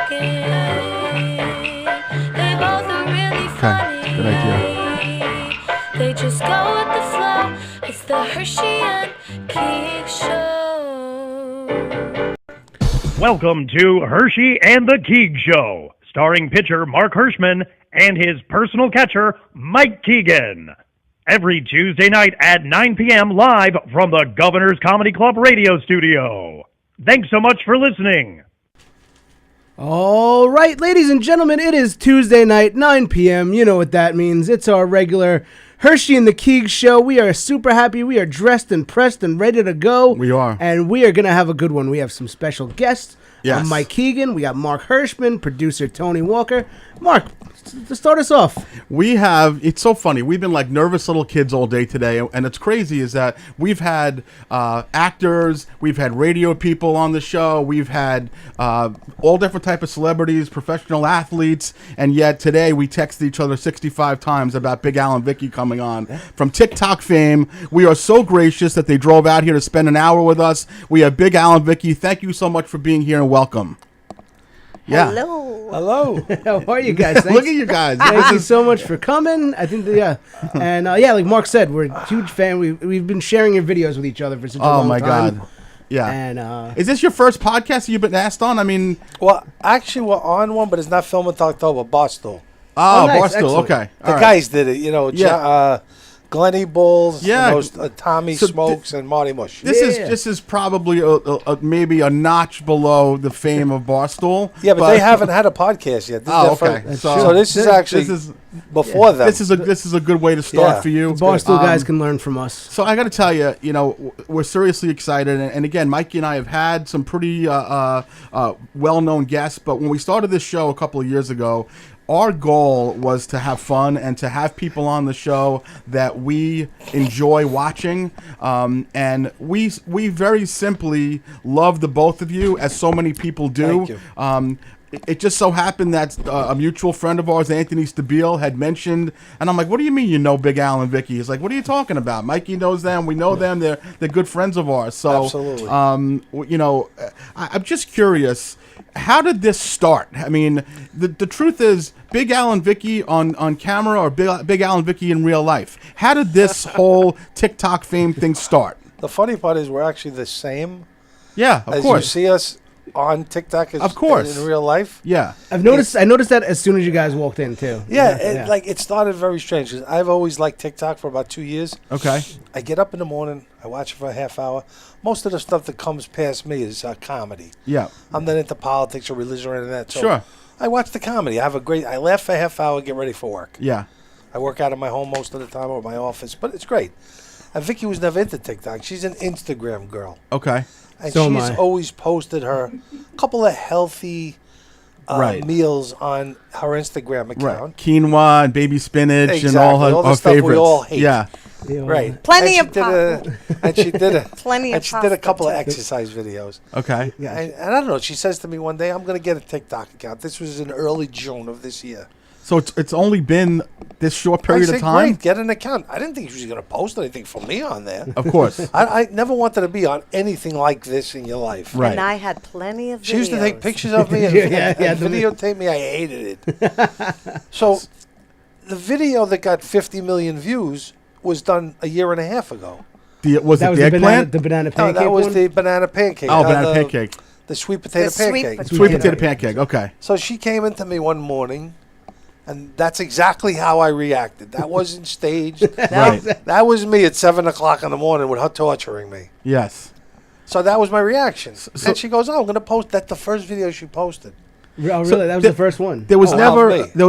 They both are really funny. Good idea. They just go with the flow. It's the Hershey and KEEGS show. Welcome to Hershey and the KEEGS show, starring pitcher Mark Hirschman and his personal catcher, Mike Keegan. Every Tuesday night at 9 p.m. live from the Governor's Comedy Club radio studio. Thanks so much for listening. All right, ladies and gentlemen, it is Tuesday night, 9 p.m. You know what that means. It's our regular Hershey and the KEEGS show. We are super happy. We are dressed and pressed and ready to go. We are. And we are going to have a good one. We have some special guests. Yes. Mike Keegan. We got Mark Hirschman, producer Tony Walker. Mark, to start us off. It's so funny. We've been like nervous little kids all day today. And it's crazy is that we've had actors, we've had radio people on the show, we've had all different type of celebrities, professional athletes. And yet today we texted each other 65 times about Big Al and Vicky coming on from TikTok fame. We are so gracious that they drove out here to spend an hour with us. We have Big Al and Vicky. Thank you so much for being here and welcome. Yeah. Hello. How are you guys? Look at you guys. Thank you so much for coming. I think and like Mark said, we're a huge fan. We've been sharing your videos with each other for such a long time. Oh my God. Yeah. And is this your first podcast you've been asked on? I mean, well, actually, we're on one, but it's not filmed until October. Barstool. Oh, nice. Barstool. Excellent. Okay. The guys did it. You know, Glenny Bulls, Tommy Smokes, and Marty Mush. This is probably maybe a notch below the fame of Barstool. Yeah, but they haven't had a podcast yet. So this is actually before them. This is a good way to start for you. The Barstool guys can learn from us. So I got to tell you, we're seriously excited. And again, Mikey and I have had some pretty well-known guests. But when we started this show a couple of years ago, our goal was to have fun and to have people on the show that we enjoy watching. And we very simply love the both of you, as so many people do. Thank you. It just so happened that a mutual friend of ours, Anthony Stabile, had mentioned, and I'm like, what do you mean you know Big Al and Vicky? He's like, what are you talking about? Mikey knows them. We know them. They're good friends of ours. So, absolutely. I'm just curious, how did this start? I mean, the truth is, Big Al and Vicky on camera or Big Al and Vicky in real life? How did this whole TikTok fame thing start? The funny part is we're actually the same. Yeah, of course. You see us on TikTok as in real life. Yeah. I noticed that as soon as you guys walked in too. Yeah, it started very strange. I've always liked TikTok for about 2 years. Okay. I get up in the morning, I watch it for a half hour. Most of the stuff that comes past me is comedy. Yeah. I'm not into politics or religion or anything like that. So sure. I watch the comedy. I laugh for a half hour, get ready for work. Yeah. I work out of my home most of the time or my office, but it's great. And Vicky was never into TikTok. She's an Instagram girl. Okay. And she's always posted her couple of healthy meals on her Instagram account. Right. Quinoa and baby spinach and all her the stuff favorites. We all hate. Yeah. Right. Plenty of pop. And she did Plenty of and she did a couple of exercise videos. Okay. Yeah. And I don't know. She says to me one day, I'm going to get a TikTok account. This was in early June of this year. So it's only been this short period of time? Great, get an account. I didn't think she was going to post anything for me on there. Of course. I never wanted to be on anything like this in your life. Right. And I had plenty of videos. She used to take pictures of me and videotape me. I hated it. So the video that got 50 million views was done a year and a half ago. Was it the eggplant? The banana pancake No, that was the banana pancake. Oh, banana pancake. The sweet potato pancake. Sweet potato pancake, okay. So she came into me one morning, and that's exactly how I reacted. That wasn't staged. Right. That was me at 7 o'clock in the morning with her torturing me. Yes. So that was my reaction. And she goes, I'm going to post that the first video she posted. Oh, really? That was the first one. There was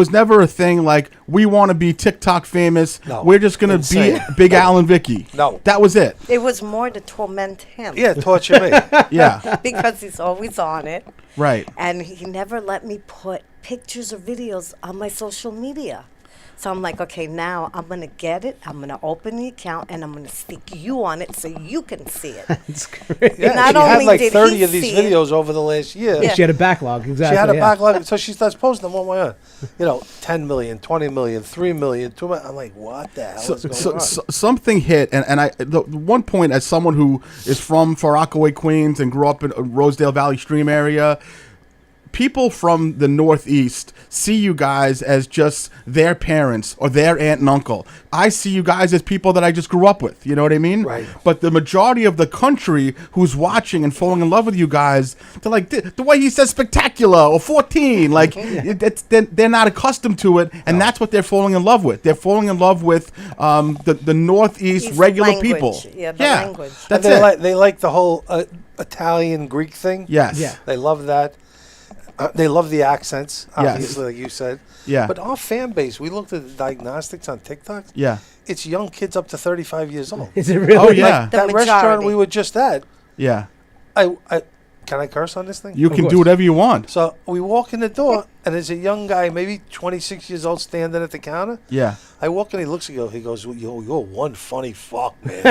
never a thing like, we want to be TikTok famous. No. We're just going to be Big Al and Vicky. No. That was it. It was more to torment him. Yeah, torture me. Yeah. Because he's always on it. Right. And he never let me put pictures or videos on my social media. So I'm like, okay, now I'm going to get it. I'm going to open the account, and I'm going to stick you on it so you can see it. That's great. Yeah, Not she had only like did 30 he of these see it- videos over the last year. She had a backlog, exactly. She had a backlog, so she starts posting them one way on. 10 million, 20 million, 3 million, 2 million. I'm like, what the hell is going on? So something hit, and the one point, as someone who is from Far Rockaway, Queens, and grew up in Rosedale Valley Stream area, people from the Northeast see you guys as just their parents or their aunt and uncle. I see you guys as people that I just grew up with. You know what I mean? Right. But the majority of the country who's watching and falling in love with you guys, they're like, the way he says spectacular or 14, like they're not accustomed to it, and that's what they're falling in love with. They're falling in love with the Northeast East regular language. people. Yeah, the language. That's And it. they like the whole Italian Greek thing. Yes. Yeah. They love that. They love the accents, obviously, like you said. Yeah. But our fan base, we looked at the diagnostics on TikTok. Yeah. It's young kids up to 35 years old. Is it really? Oh, yeah. The That restaurant majority. we were just at, Yeah. I can I curse on this thing? You can course. do whatever you want. So we walk in the door, and there's a young guy, maybe 26 years old, standing at the counter. Yeah. I walk in, he looks at me, he goes, "Yo, you're one funny fuck, man."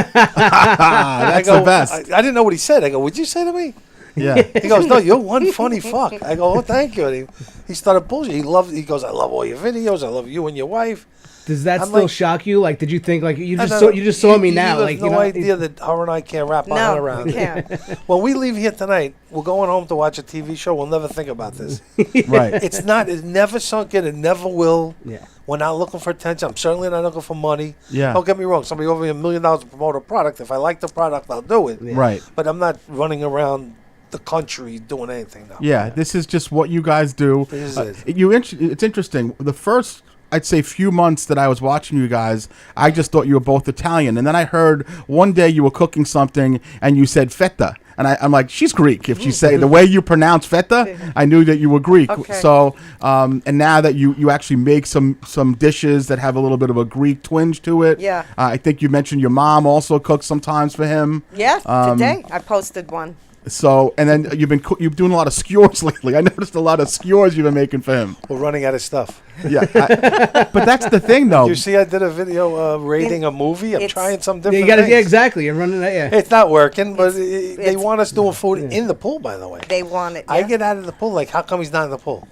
That's the best. I didn't know what he said. I go, "What'd you say to me?" Yeah. He goes, "No, you're one funny fuck." I go, "Oh, thank you." And he started bullshit. He goes, "I love all your videos. I love you and your wife." Does that I'm still like- shock you? Like, did you think like you I just know, saw you just saw me now? You Like, have you no know, idea that her and I can't wrap our head No, around we it. can't. When we leave here tonight, we're going home to watch a TV show. We'll never think about this. Right. It's not. It never sunk in. It never will. Yeah. We're not looking for attention. I'm certainly not looking for money. Yeah. Don't get me wrong. Somebody over $1 million to promote a product. If I like the product, I'll do it. Right. But I'm not running around the country doing anything now. Yeah, this is just what you guys do. This is It's interesting. The first, I'd say, few months that I was watching you guys, I just thought you were both Italian. And then I heard one day you were cooking something and you said feta. And I'm like, she's Greek. If she say the way you pronounce feta, I knew that you were Greek. Okay. So, and now that you actually make some dishes that have a little bit of a Greek twinge to it. Yeah. I think you mentioned your mom also cooks sometimes for him. Yeah, today I posted one. So, and then you've been doing a lot of skewers lately. I noticed a lot of skewers you've been making for him. We're running out of stuff. Yeah, but that's the thing, though. You see, I did a video rating a movie. I'm It's- trying some Yeah, different you got to. things. Yeah, exactly. You're running that. Yeah. It's not working, but they it's- want us doing food in the pool, by the way. They want it. I yeah. get out of the pool, like, how come he's not in the pool?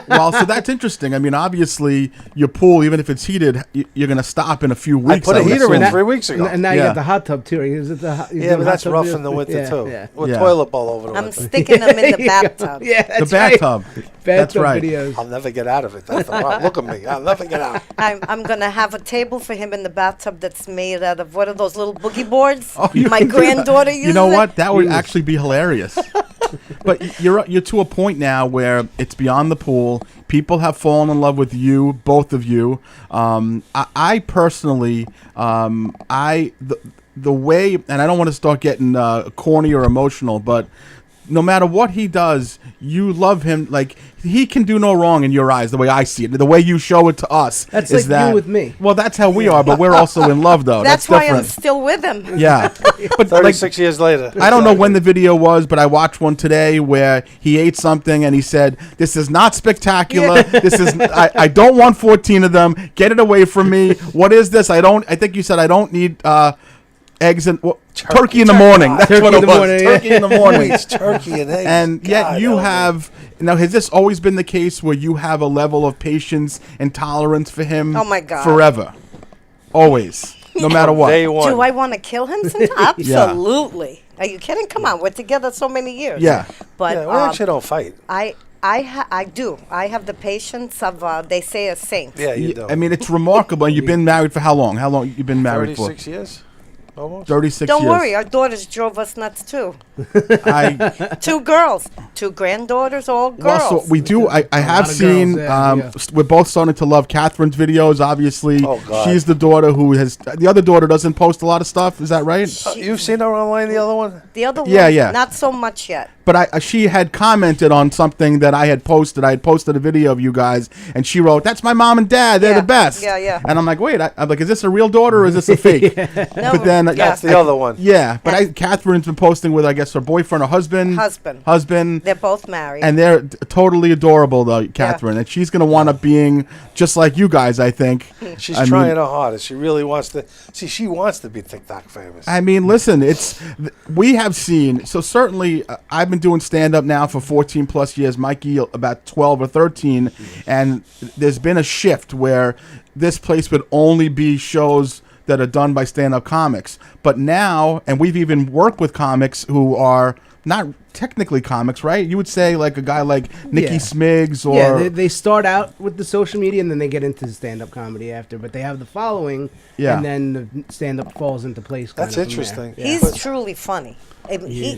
Well, so that's interesting. I mean, obviously, your pool, even if it's heated, you're going to stop in a few weeks. put a would heater in assume. 3 weeks ago. And now you Yeah. got the hot tub too. Is it the hot, you Yeah, doing but hot that's tub rough videos? in the winter, Yeah, too. Yeah. With Yeah. toilet bowl over the I'm winter. sticking them in the There you go. bathtub. Yeah, The that's right. bathtub. That's Bathtub right. videos. I'll never get out of it. That's the problem. Look at me. I'll never get out. I'm gonna have a table for him in the bathtub that's made out of what are those little boogie boards? Oh, you My can do granddaughter that. uses. You know it. what? That would actually be hilarious. But you're to a point now where it's beyond the pool. People have fallen in love with you, both of you. I personally, the way, and I don't want to start getting corny or emotional, but no matter what he does, you love him. Like, he can do no wrong in your eyes, the way I see it. The way you show it to us. That's is like you that, with me. Well, that's how we are, but we're also in love, though. That's why I'm different. still with him. Yeah. But 36 years later. I don't know when the video was, but I watched one today where he ate something and he said, "This is not spectacular. This is I don't want 14 of them. Get it away from me. What is this? I think you said I don't need eggs and turkey in the morning. That's Turkey what in it the was. morning, Turkey in the morning. It's turkey and eggs. And yet God you help me. have now. Has this always been the case where you have a level of patience and tolerance for him? Oh, my God. Forever, always, no matter what. Day one. Do I want to kill him sometimes? Absolutely. Are you kidding? Come on, we're together so many years. Yeah. But Yeah, we actually don't fight. I do. I have the patience of they say a saint. Yeah, you do. I mean, it's remarkable. You've been married for how long? How long you been married for? 36 years? Almost. 36 Don't years. worry, our daughters drove us nuts too. I 2 girls, 2 granddaughters, all girls. well, so we do. I have lot of seen. girls, yeah, yeah. We're both starting to love Catherine's videos. Obviously, Oh, God. she's the daughter who has. The other daughter doesn't post a lot of stuff. Is that right? You've seen her online, the other one? The other one, Yeah, yeah. not so much yet. But she had commented on something that I had posted. I had posted a video of you guys, and she wrote, "That's my mom and dad. They're Yeah, the best." yeah, yeah. And I'm like, wait. I'm like, is this a real daughter or is this a fake? No, But then That's the other one. Yeah, but Catherine's been posting with, I guess, her boyfriend or husband. Husband. They're both married. And they're totally adorable, though, Catherine. And she's going to wind up being just like you guys, I think. She's I mean- trying her hardest. She really wants to. See, she wants to be TikTok famous. I mean, listen, we have seen, so certainly I've been doing stand-up now for 14 plus years, Mikey about 12 or 13, and there's been a shift where this place would only be shows that are done by stand-up comics. But now, and we've even worked with comics who are not technically comics, right? You would say like a guy like Nicky Yeah. Smiggs or Yeah, they start out with the social media and then they get into stand-up comedy after, but they have the following, Yeah. and then the stand-up falls into place. That's kinda from there. interesting. Yeah. He's truly funny.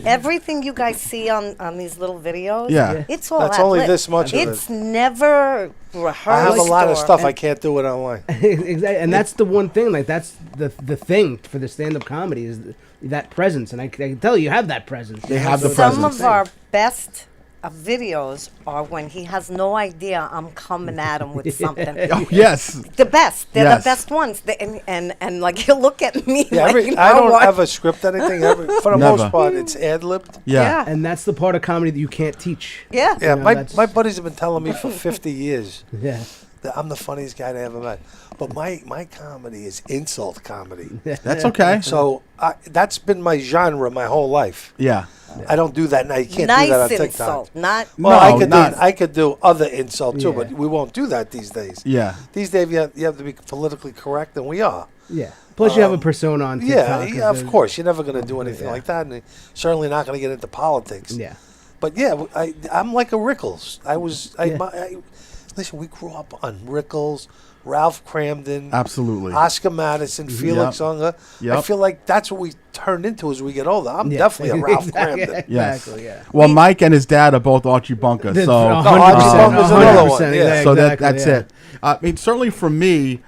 Everything you guys see on these little videos, Yeah. it's all That's ad only lib. this much of It's never rehearsed. I have a lot of or- stuff I can't do it online. Exactly, and that's the one thing. Like that's the thing for the stand-up comedy is that presence, and I can tell you have that presence. They have the Some presence. of our best videos are when he has no idea I'm coming at him with something. Oh yes, The best. They're Yes. the best ones. And like he'll look at me Yeah, like, you I know don't what? ever script anything. For the Never. most part, it's ad-libbed. yeah. And that's the part of comedy that you can't teach. Yeah. Yeah, know, my that's- buddies have been telling me for 50 years Yeah. that I'm the funniest guy they ever met. But my comedy is insult comedy. That's okay. So that's been my genre my whole life. Yeah. I don't do that now. You can't do that on Nice TikTok. insult. Not Well, No, I could do other insult too, Yeah. but we won't do that these days. Yeah. These days you have to be politically correct, and we are. Yeah. Plus, you have a persona on TikTok. Yeah, 'cause yeah, of there's- course. You're never going to do anything Yeah. like that, and certainly not going to get into politics. Yeah. But yeah, I'm like a Rickles. Yeah. Listen, we grew up on Rickles, Ralph Cramden, Absolutely. Oscar Madison, Felix Yep. Unger. Yep. I feel like that's what we turned into as we get older. I'm Yeah. definitely a Ralph Exactly, Cramden. Yes. Exactly. Yeah. Well, Mike and his dad are both Archie Bunker, The- so 100%, Bunker's another one, 100%, yeah. so exactly, that's yeah. it. I mean, certainly for me,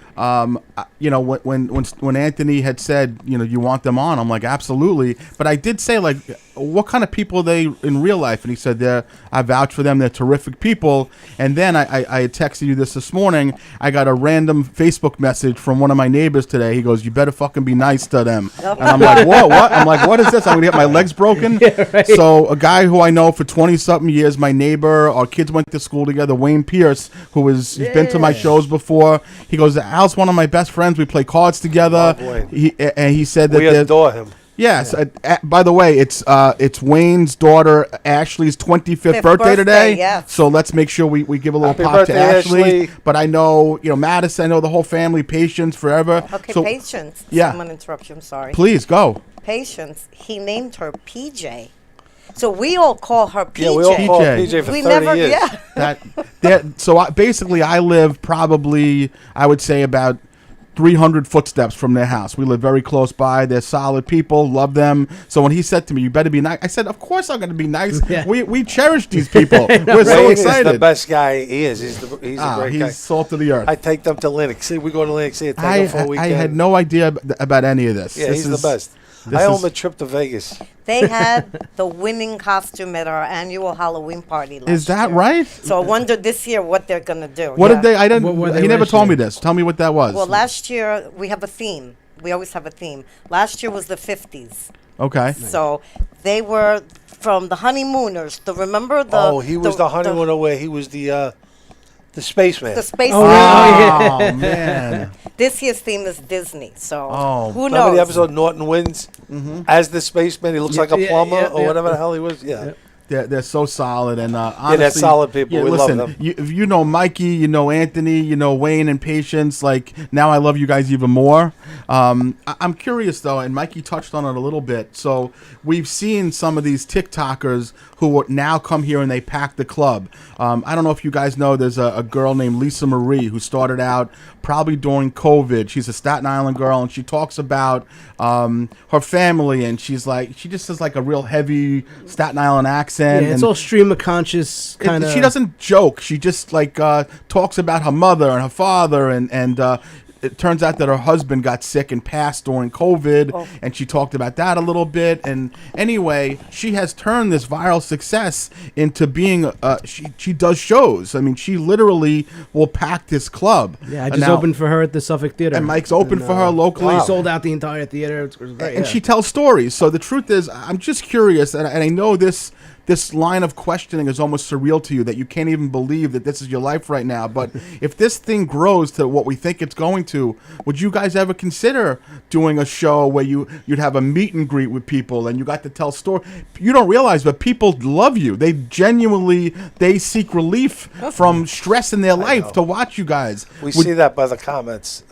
you know, when Anthony had said, you know, you want them on, I'm like, absolutely. But I did say, like, what kind of people are they in real life? And he said, I vouch for them. They're terrific people. And then I had texted you this morning. I got a random Facebook message from one of my neighbors today. He goes, you better fucking be nice to them. And I'm like, whoa, what? I'm like, what is this? I'm going to get my legs broken? So a guy who I know for 20-something years, my neighbor, our kids went to school together, Wayne Pierce, he's been to my shows before. He goes, Al's one of my best friends. We play cards together. Love Wayne. He said that We adore him. yes. By the way, it's Wayne's daughter Ashley's 25th birthday birthday, today. yes. So let's make sure we give a little Happy pop birthday, to Ashley. Ashley. But I know, you know, Madison, I know the whole family, Patience, forever. Okay, so Patience. yeah. I'm going to interrupt you. I'm sorry. please go. Patience. He named her PJ. So we all call her PJ. Yeah, we all call PJ. PJ for We 30 never, years. yeah. Basically, I live probably, I would say, about 300 footsteps from their house. We live very close by. They're solid people. Love them. So when he said to me, "You better be nice," I said, "Of course I'm going to be nice." Yeah. We cherish these people. We're so Wayne is excited. the best guy he is. He's a great guy. He's salt of the earth. I take them to Linux. See, we go to Linux. See, take them for a I weekend. had no idea about any of this. Yeah, This he's is- the best. this I owe is- him a trip to Vegas. They had the winning costume at our annual Halloween party last Is that year. right? So I wonder this year what they're going to do. What Yeah. did they? I didn't. What were they He never last told me year? this. Tell me what that was. Well, last year we have a theme. We always have a theme. Last year was the 50s. Okay. So they were from the honeymooners. Remember the? Oh, he was the honeymooner where he was the spaceman. The space. Oh, Oh man. This year's theme is Disney. So Oh. who Remember knows? the episode Norton wins as the spaceman? He looks like a yeah, plumber yeah, or yeah. whatever the hell he was. Yeah. They're so solid and honestly, they're solid people. We love listen, them. You know Mikey, you know Anthony, you know Wayne and Patience. Like now, I love you guys even more. I'm curious though, and Mikey touched on it a little bit. So we've seen some of these TikTokers who now come here and they pack the club. I don't know if you guys know. There's a girl named Lisa Marie who started out probably during COVID. She's a Staten Island girl, and she talks about her family, and she just has like a real heavy Staten Island accent. Yeah, it's and all stream of conscious kind of. she doesn't joke. She just talks about her mother and her father, and it turns out that her husband got sick and passed during COVID, and she talked about that a little bit. And anyway, she has turned this viral success into being she does shows. I mean, she literally will pack this club. Yeah, I And just now- opened for her at the Suffolk Theater. And Mike's open for her locally. We sold out the entire theater. It was great. And yeah. she tells stories. So the truth is, I'm just curious, and I know this this line of questioning is almost surreal to you, that you can't even believe that this is your life right now. But if this thing grows to what we think it's going to, would you guys ever consider doing a show where you'd have a meet and greet with people and you got to tell stories? You don't realize, but people love you. They genuinely, they seek relief from stress in their life to watch you guys. We see that by the comments.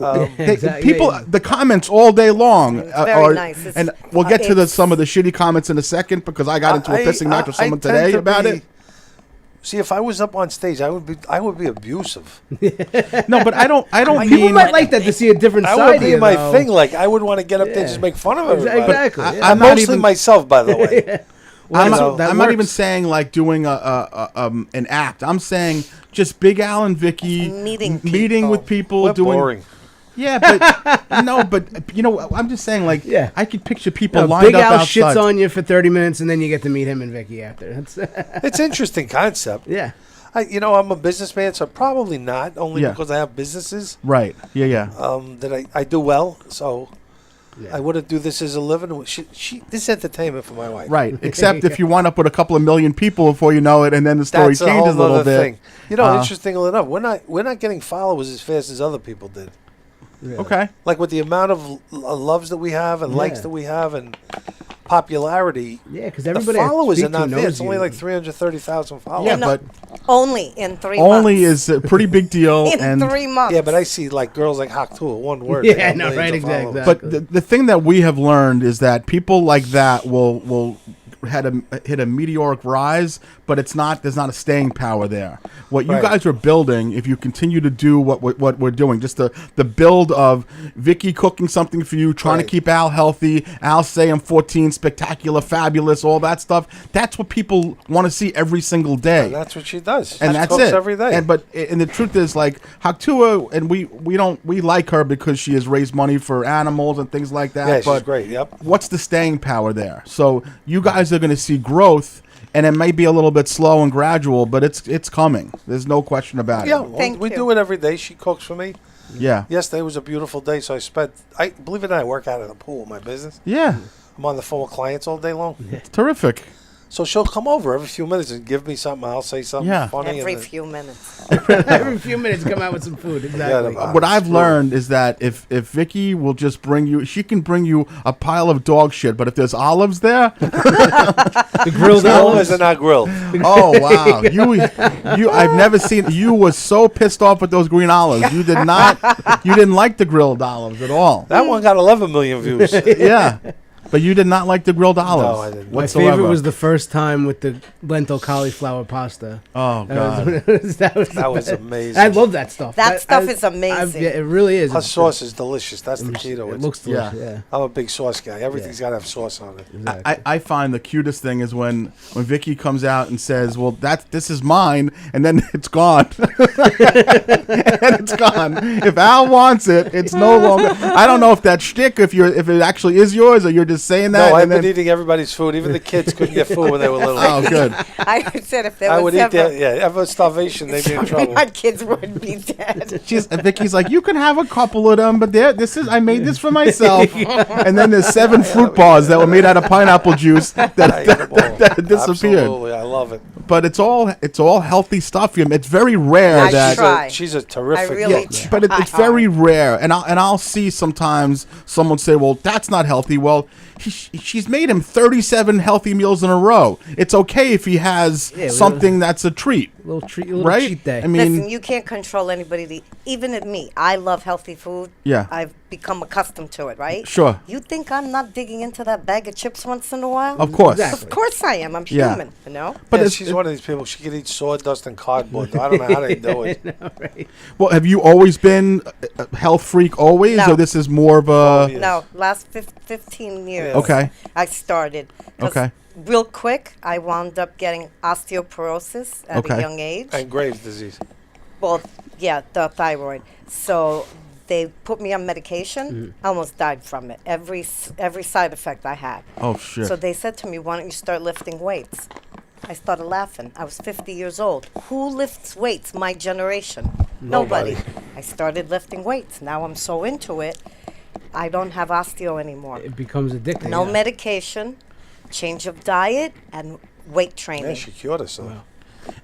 People, the comments all day long. Very nice. And we'll get to some of the shitty comments in a second, because I got into a pissing match with someone today about it. See, if I was up on stage, I would be abusive. No, but I don't People mean, might like that to see a different I side would be of you, my though. thing. Like, I would want to get up there and just make fun of everybody. Exactly. I'm not mostly even- myself, by the way. I'm that not even works. saying like doing an act. I'm saying just Big Al and Vicky Meeting with people, We're doing. boring. Yeah, but no, but you know, I'm just saying, like, Yeah. I could picture people No, lined Big up Al outside. shits on you for 30 minutes, and then you get to meet him and Vicky after. That's It's an interesting concept. yeah. I'm a businessman, so probably not, only Yeah. because I have businesses Right? Yeah. that I do well. So I wouldn't do this as a living. This is entertainment for my wife. Right. Except if you wind up with a couple of million people before you know it, and then the story That's a changes whole a little other bit. thing. Interestingly enough, we're not getting followers as fast as other people did. Okay. Like with the amount of loves that we have and likes that we have and popularity. Yeah, because The everybody I followers speak are not to there. knows It's only you. like 330,000 followers. Yeah, No, but only in 3 only months. is a pretty big deal. In and 3 months. Yeah, but I see like girls like Haktua, one word. Yeah, they have I know, millions right, of followers. exactly. But the thing that we have learned is that people like that will hit a meteoric rise, but there's not a staying power there. What you Right. guys are building, if you continue to do what we're doing, just the build of Vicky cooking something for you, trying to Right. keep Al healthy, Al say I'm 14, spectacular, fabulous, all that stuff. That's what people want to see every single day. And that's what she does. And She that's cooks it. every day. And the truth is, like, Haktua, and we like her because she has raised money for animals and things like that. Yeah, but she's great. Yep. what's the staying power there? So you guys are going to see growth, and it may be a little bit slow and gradual, but it's coming. There's no question about Yeah, it. Thank we you. do it every day. She cooks for me. Yeah. Yesterday was a beautiful day, so I believe it or not, I work out of the pool in my business. Yeah. I'm on the phone with clients all day long. It's terrific. So she'll come over every few minutes and give me something. I'll say something Yeah. funny. Every and then- few minutes. Every few minutes, come out with some food. Exactly. What I've learned is that if Vicky will just bring you, she can bring you a pile of dog shit, but if there's olives there, The grilled As long olives. as they're not grilled. oh wow, I've never seen, you were so pissed off with those green olives. You didn't like the grilled olives at all. That one got 11 million views. Yeah, but you did not like the grilled olives. No, I didn't. My whatsoever. favorite was the first time with the lentil cauliflower pasta. Oh god. That was That was amazing. I love that stuff. That stuff is amazing. Yeah, it really is. Her sauce is delicious. That's the key to It it. looks delicious. Yeah. I'm a big sauce guy. Everything's got to have sauce on it. Exactly. I find the cutest thing is when Vicky comes out and says, "Well, this is mine," and then it's gone. And it's gone. If Al wants it, it's no longer. I don't know if that's shtick, if it actually is yours, or you're just saying that. No, I've and been then, eating everybody's food. Even the kids couldn't get food when they were little. oh, good. I said if there I was would eat ever that. Ever starvation, they'd be in trouble. my kids would be dead. Vicky's like, you can have a couple of them, but I made this for myself. And then there's 7 fruit bars that were made out of pineapple juice I eat them all. that disappeared. Absolutely, I love it. But it's all healthy stuff. It's very rare I that. try. She's a terrific I really cook. try. But it's very rare, and I'll see sometimes someone say, "Well, that's not healthy." Well, she's made him 37 healthy meals in a row. It's okay if he has something that's a treat, little right? cheat day. I mean, Listen, you can't control anybody. Even at me, I love healthy food. Yeah. I've become accustomed to it, right? Sure. You think I'm not digging into that bag of chips once in a while? of course. Exactly. Of course I am. I'm Yeah. human, you know? But Yeah, it's- she's one of these people. She could eat sawdust and cardboard. I don't know how they do it. Well, have you always been a health freak always, No. or this is more of a? Yes. No, last 15 years. Okay. I started. 'Cause Okay. Real quick, I wound up getting osteoporosis at Okay. a young age. And Graves' disease. Well, yeah, the thyroid. So they put me on medication. Mm-hmm. I almost died from it. Every side effect I had. Oh shit. So they said to me, "Why don't you start lifting weights?" I started laughing. I was 50 years old. Who lifts weights? My generation. Nobody. I started lifting weights. Now I'm so into it. I don't have osteo anymore. It becomes addicting. No yeah. medication, change of diet, and weight training. Yeah, she cured herself.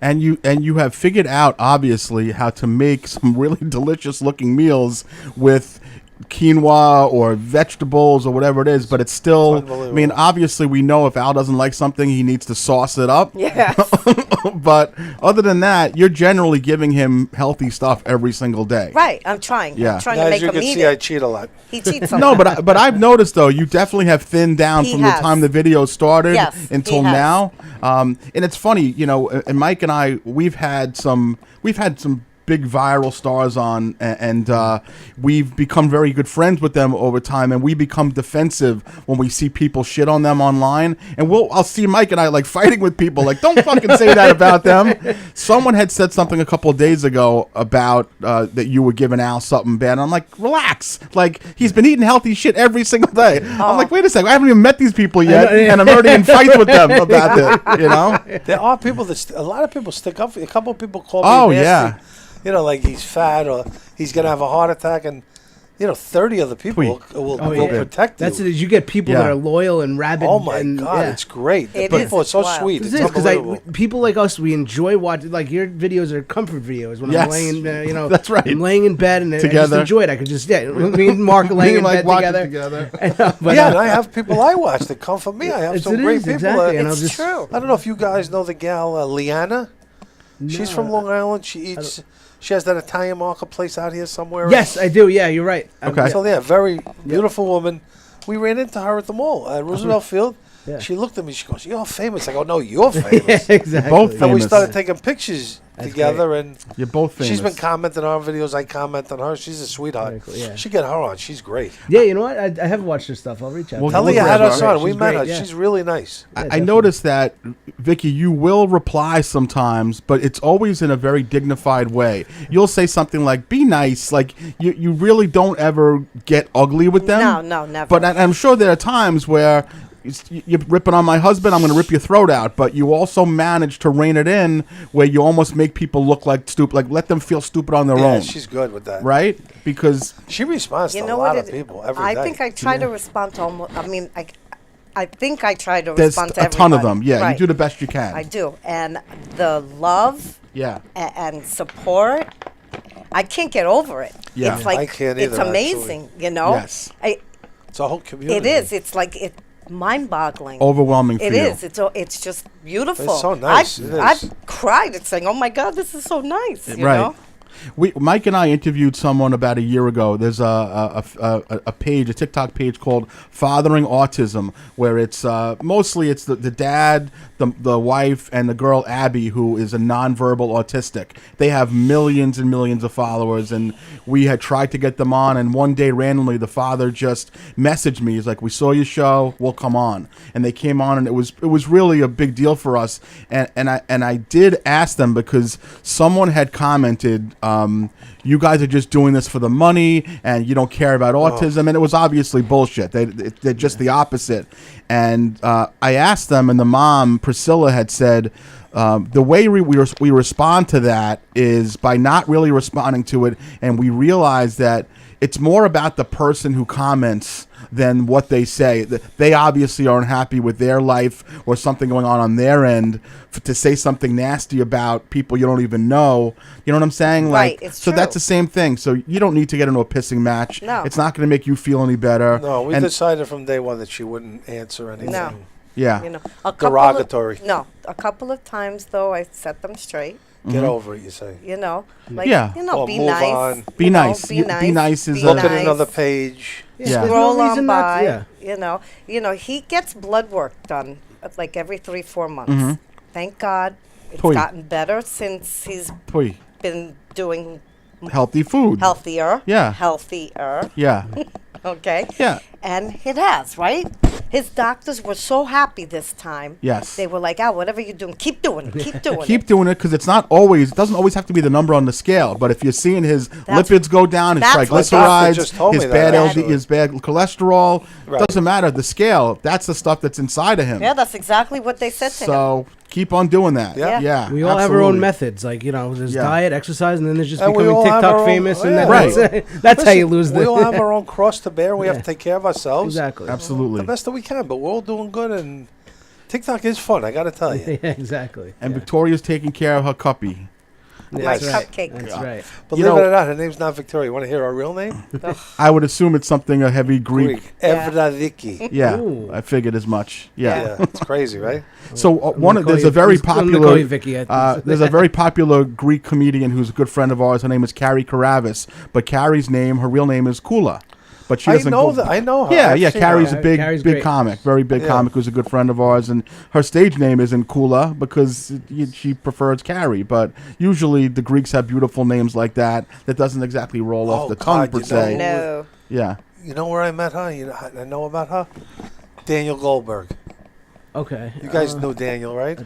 And you have figured out, obviously, how to make some really delicious looking meals with quinoa or vegetables or whatever it is, but it's still, I mean, obviously we know if Al doesn't like something, he needs to sauce it up. Yes. But other than that, you're generally giving him healthy stuff every single day. Right, I'm trying. Yeah. I'm trying Now, to as make you him can eat see, I it. cheat a lot. He cheats a No, lot. but I've noticed though, you definitely have thinned down He from has. the time the video started Yes, until he has. now. And it's funny, you know, and Mike and I, we've had some big viral stars on, and we've become very good friends with them over time, and we become defensive when we see people shit on them online, and I'll see Mike and I like fighting with people like, don't fucking say that about them. Someone had said something a couple of days ago about that you were giving Al something bad, and I'm like, relax, like he's been eating healthy shit every single day. I'm like, wait a second, I haven't even met these people yet, and I'm already in fights with them about it, you know. There are people that a lot of people stick up. A couple of people call me Oh, nasty. yeah. You know, like he's fat or he's gonna have a heart attack, and 30 other people will protect you. That's it. You get people that are loyal and rabid. Oh my and, God, it's great. The people are so wild. sweet. It It's is because unbelievable. people like us, we enjoy watching. Like your videos are comfort videos when Yes. I'm laying, That's right. I'm laying in bed and I just Together. enjoy it. I could just me and Mark are laying in bed together. But, Yeah, and I have people I watch that come from me. I have some great people. Exactly, and I'll It's just, true. I don't know if you guys know the gal Leanna. She's from Long Island. She eats. She has that Italian marketplace out here somewhere. Yes, I do. Yeah, you're right. Okay. So yeah, very beautiful woman. We ran into her at the mall at Roosevelt Field. Yeah. She looked at me. She goes, "You're famous." I go, "No, you're famous." Yeah, exactly. Both And we famous. started taking pictures together, and You're both famous. she's been commenting on our videos. I comment on her. She's a sweetheart. Very cool, yeah. Should get her on. She's great. Yeah, you know what? I haven't watched her stuff. I'll reach out. Well, to Tell her. her you had great. us on. We She's met great, her. yeah. She's really nice. I definitely. noticed that, Vicky, you will reply sometimes, but it's always in a very dignified way. You'll say something like, be nice. Like, you really don't ever get ugly with them. No, never. But I'm sure there are times where you're ripping on my husband, I'm going to rip your throat out. But you also manage to rein it in where you almost make people look like stupid, like let them feel stupid on their Yeah, own. she's good with that. Right? Because She responds You to know a lot what of people every day. I think I try to respond to almost. I mean, I think I try to there's respond to a ton of everybody. them. Yeah, Right. you do the best you can. I do, and the love Yeah. and support, I can't get over it. Yeah. It's like I can't it's either, amazing, you know. Yes. It's a whole community. It is. It's like mind-boggling. Overwhelming for It you. is. It's just beautiful. It's so nice. It is. I've cried at saying, "Oh my God, this is so nice." You Right. know? Mike and I interviewed someone about a year ago. There's a page, a TikTok page called Fathering Autism, where it's mostly it's the dad, the wife, and the girl Abby, who is a nonverbal autistic. They have millions and millions of followers, and we had tried to get them on. And one day, randomly, the father just messaged me. He's like, "We saw your show. We'll come on." And they came on, and it was really a big deal for us. And I did ask them because someone had commented. You guys are just doing this for the money, and you don't care about autism, and it was obviously bullshit. They're just the opposite. And I asked them, and the mom, Priscilla, had said, the way we respond to that is by not really responding to it, and we realize that it's more about the person who comments than what they say. They obviously aren't happy with their life or something going on their end. To say something nasty about people you don't even know, you know what I'm saying? Right, Like, it's so true. that's the same thing. So you don't need to get into a pissing match. No. It's not going to make you feel any better. No, we And- decided from day one that she wouldn't answer anything. No. Yeah. You know, a couple Derogatory. a couple of times though, I set them straight. Get over it, you say. You know, like Yeah. Or be move nice. on. Be you know, nice. Be Be nice. nice is be a- Look nice. at another page. Yeah. There's no Scroll on reason not by. to- yeah. You know, he gets blood work done like every 3-4 months. Mm-hmm. Thank God, it's Poi. gotten better since he's Poi. been doing Healthy food. healthier. Yeah. Healthier. Yeah. Okay. Yeah. And it has, right? His doctors were so happy this time. Yes. They were like, whatever you're doing, keep doing it. Keep doing Keep it. doing it because it doesn't always have to be the number on the scale. But if you're seeing his lipids go down, his that's what doctor triglycerides, just told his me bad that, LD, actually. his bad cholesterol, Right. doesn't matter. The scale, that's the stuff that's inside of him. Yeah, that's exactly what they said to him. So keep on doing that. Yeah. Yeah. We all have our own absolutely. methods, like there's Yeah. diet, exercise, and then there's just And we becoming all have our TikTok own- famous, and yeah. then that's how you lose We all have the. our own cross to bear. We have Yeah. to take care of ourselves Exactly. Absolutely. the best that we can. But we're all doing good and TikTok is fun, I got to tell you. Yeah, exactly. And Victoria's taking care of her cuppy. My That's right. cupcake. That's right. Believe it or not, her name's not Victoria. You want to hear her real name? I would assume it's something a heavy Greek. Yeah. Evra Vicky. Yeah, Ooh. I figured as much. Yeah. Yeah, it's crazy, right? So there's a very popular there's a very popular Greek comedian who's a good friend of ours. Her name is Carrie Karavis, but Carrie's her real name is Kula. But she doesn't I know her. Yeah, I've yeah. seen Carrie's her. a big Carrie's great. comic, very big comic who's a good friend of ours, and her stage name isn't Kula because she prefers Carrie. But usually the Greeks have beautiful names like that doesn't exactly roll off the tongue per se. No. Yeah. You know where I met her? You know, I know about her? Daniel Goldberg. Okay. You guys know Daniel, right?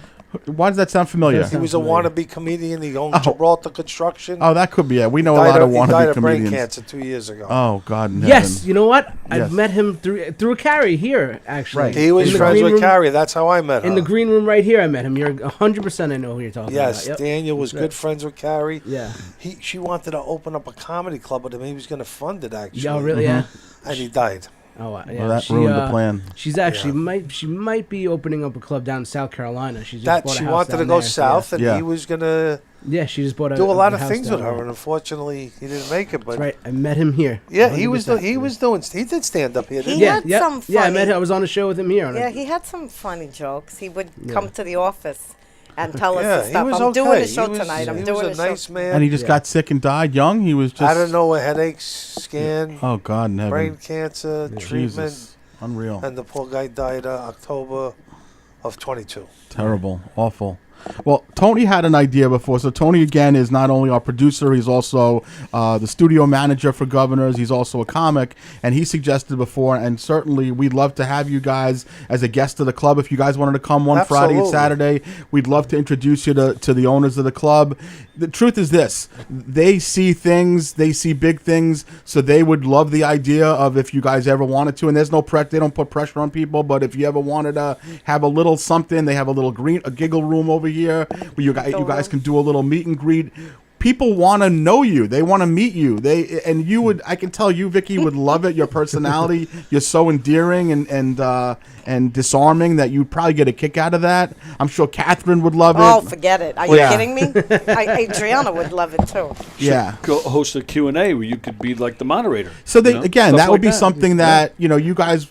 Why does that sound familiar? He was a wannabe comedian. He owned Gibraltar Construction. Oh, that could be it. We know a lot of He died wannabe of brain comedians. cancer 2 years ago. Oh God, in Yes, heaven. you know what? Yes. I've met him through Carrie here, actually. Right. He was In the friends green with room- Carrie. That's how I met her. In the green room right here, I met him. You're 100% I know who you're talking Yes, about. Yep. Daniel was good friends with Carrie. Yeah. She wanted to open up a comedy club with him. He was going to fund it, actually. Yeah, really? Yeah. And he died. Oh, wow. Yeah. Well, that ruined the plan. She's actually might be opening up a club down in South Carolina. She just That bought a she house wanted down to go there, south, so and he was going to yeah, she just bought do a lot of house things down with her, there. and unfortunately, he didn't make it. But That's right. I met him here. yeah, he was 100%. he did stand up here. Didn't He he? had some Yeah, I funny- met him. I was on a show with him here. Yeah, he had some funny jokes. He would come to the office and tell us Yeah, the he stuff. was I'm okay. doing a He show was- tonight. I'm he doing was a a nice show. man. And he just got sick and died young. He was just I don't know, a headache scan, Oh God, in heaven. brain cancer treatment, Jesus. Unreal. and the poor guy died October of 22. Terrible. Awful. Well, Tony had an idea before. So Tony, again, is not only our producer, he's also the studio manager for Governors. He's also a comic. And he suggested before, and certainly we'd love to have you guys as a guest of the club. If you guys wanted to come one Friday and Absolutely. Saturday, we'd love to introduce you to the owners of the club. The truth is this. They see things. They see big things. So they would love the idea of if you guys ever wanted to. And there's no pressure. They don't put pressure on people. But if you ever wanted to have a little something, they have a giggle room over here where you guys can do a little meet and greet. People want to know you. They want to meet you. I can tell you, Vicky, would love it. Your personality, you're so endearing and disarming that you'd probably get a kick out of that. I'm sure Catherine would love it. Oh, forget it. Are you Yeah. kidding me? Adriana would love it too. Yeah. Go host a Q&A where you could be like the moderator. So you know? again, Stuff that would like be something that you guys.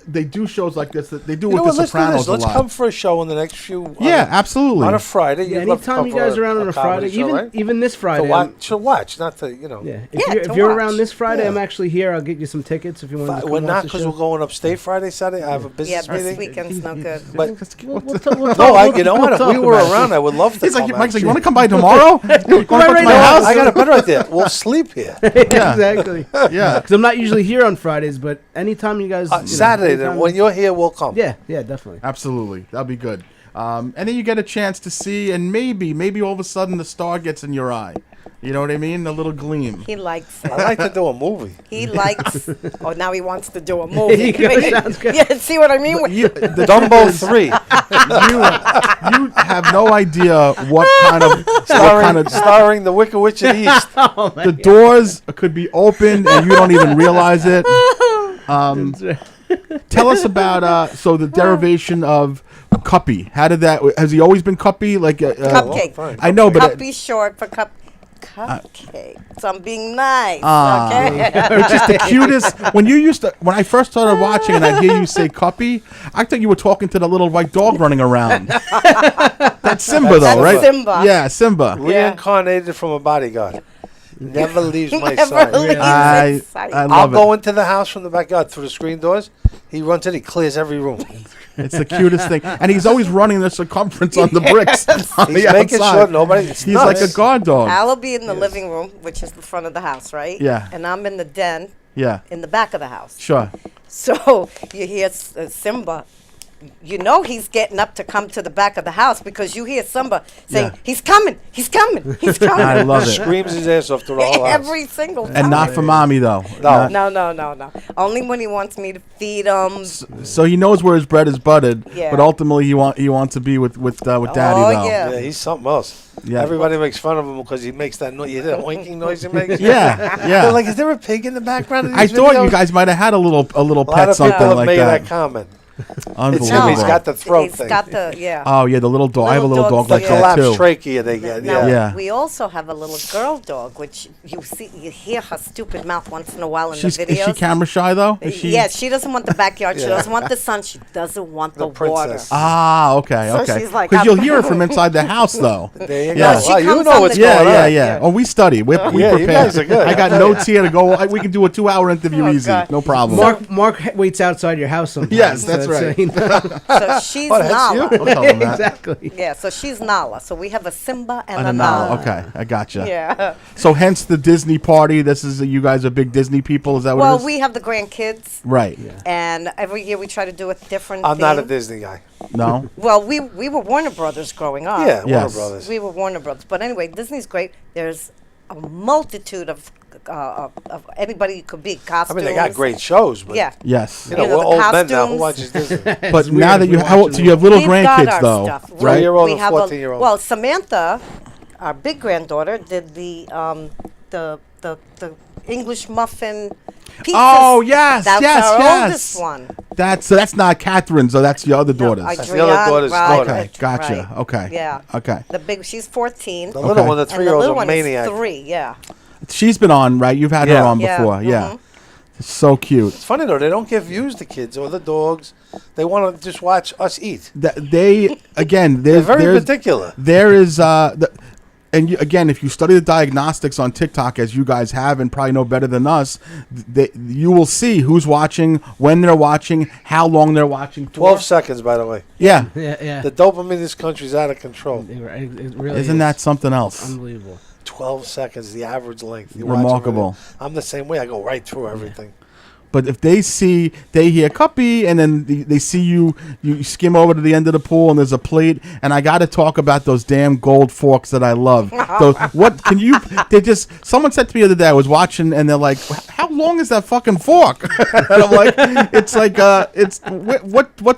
They do shows like this. That they do You know with what? the Let's do Sopranos this. a Let's lot. come for a show in the next few. Yeah, absolutely. On a Friday. Yeah, You'd love to anytime you come guys for are around on a comedy Friday, show, even right? even this Friday. To watch, not to Yeah, Yeah, if to you're watch. around this Friday, Yeah. I'm actually here. I'll get you some tickets if you want to come We're watch not the because show. we're going upstate Friday, Saturday. I have a Yeah, business this meeting. weekend's no good. But We'll no, you know what? If talk we were about it. around, I would love to. He's like, come, Mike's like, actually. you want to come by tomorrow? You wanna come right to my now. house? I got a bed right there. We'll sleep here. Yeah. Exactly. Yeah. Because I'm not usually here on Fridays, but anytime you guys. Saturday, then when you're here, we'll come. Yeah, definitely. Absolutely. That'll be good. And then you get a chance to see, and maybe all of a sudden the star gets in your eye. You know what I mean? A little gleam. He likes it. I like to do a movie. He likes. Oh, now he wants to do a movie. There you go, sounds good. Yeah, see what I mean? The Dumbo truth is, 3, you have no idea what kind of starring the Wicked Witch of the East. Oh, man. the doors could be opened and you don't even realize it. Tell us about the derivation of Cuppy. How did that? Has he always been Cuppy? Cupcake. fine. I know, but Cuppy short for cupcake. So I'm being nice. Ah. Okay. it's just the cutest. When I first started watching and I hear you say Cuppy, I thought you were talking to the little white dog running around. That's Simba, though, That's right? Simba. Yeah, Simba. Reincarnated from a bodyguard. Never leaves my Never side. leaves I his sight. love I'll it. go into the house from the backyard through the screen doors. He runs in, he clears every room. It's the cutest thing, and he's always running the circumference on the bricks on He's the making outside. sure nobody. It's He's nuts. like a guard dog. Al will be in the living room, which is the front of the house, right? Yeah. And I'm in the den Yeah, in the back of the house. sure. So you hear Simba. You know he's getting up to come to the back of the house because you hear Simba saying, Yeah. "He's coming, he's coming, he's coming." I love it. Screams his ass off through the whole house. Every single time. And not for mommy though. No. No. Only when he wants me to feed him. So he knows where his bread is buttered, Yeah. but ultimately he wants to be with daddy Oh, though. yeah. Yeah, he's something else. Yeah. Everybody makes fun of him because he makes that noise. You hear that oinking noise he makes? Yeah, yeah. They're like, is there a pig in the background of these I thought videos? you guys might have had a little a lot pet of something people have like made that. that comment. Unbelievable. It's him. He's got the throat He's thing. got the, yeah. Oh yeah, the little dog. I have a little Little dog dogs, like the yeah. that collapsed too. trachea they get. Now, Yeah. we also have a little girl dog, which you hear her stupid mouth once in a while in Is the videos. she camera shy though? Is she? Yeah, she doesn't want the backyard. She Yeah. doesn't want the sun. She doesn't want the, The water. princess. Ah, okay, So okay. she's like, Because you'll I'm- hear it from inside the house though. There you Yeah. go. No, she Wow, you comes know on what's the Yeah, going door. yeah, on. yeah. Oh, we study. We Yeah, prepare. you guys are good. I got notes here to go. We can do a 2-hour interview Oh, easy. God. No problem. Mark waits outside your house sometimes. Yes, that's so right. you know. So she's Oh, that's you? Nala. Don't tell them that. Exactly. Yeah, so she's Nala. So we have a Simba and, And a a Nala. Nala. Okay, I gotcha. Yeah. So hence the Disney party. This is you guys are big Disney people. Is that what it Well, is? we have the grandkids, Right. and every year we try to do a different I'm not a theme. Disney guy. No. Well, we were Warner Brothers growing up. Yeah, Warner Yes. Brothers. We were Warner Brothers. But anyway, Disney's great. There's a multitude of anybody you could be. I Costumes. mean, they got great shows, but Yeah. Yes. you know, You know, we're the old men now. Who costumes. watches Disney? But It's now weird that if you we're how, watching so you have little We've got grandkids our though, stuff. right? 3-year-old We and have 14-year-old. Well, Samantha, our big granddaughter, did the English muffin pizza. Oh, yes, That's yes, our yes. oldest one. That's not Catherine's. So that's your other No, daughters. That's the other Adrienne, daughter's right, daughter. Okay, gotcha. right. Okay. Yeah. Okay. The big, she's 14. The little Okay. one, the And the 3-year-old's little a one maniac. is 3, yeah. She's been on, right? You've had her Yeah. on Yeah, before. Yeah. mhm. It's so cute. It's funny though; they don't give views to kids or the dogs. They want to just watch us eat. They again. They're There's very there's, particular. There is and you, again, if you study the diagnostics on TikTok, as you guys have and probably know better than us, you will see who's watching, when they're watching, how long they're watching for. 12 seconds, by the way. Yeah. Yeah. The dopamine in this country is out of control. It really Isn't is. that something else? Unbelievable. 12 seconds, the average length. You watch it Remarkable. really- I'm the same way. I go right through everything. But if they hear Cuppy, and then they see you skim over to the end of the pool, and there's a plate, and I got to talk about those damn gold forks that I love. Someone said to me the other day, I was watching, and they're like, how long is that fucking fork? And I'm like, what's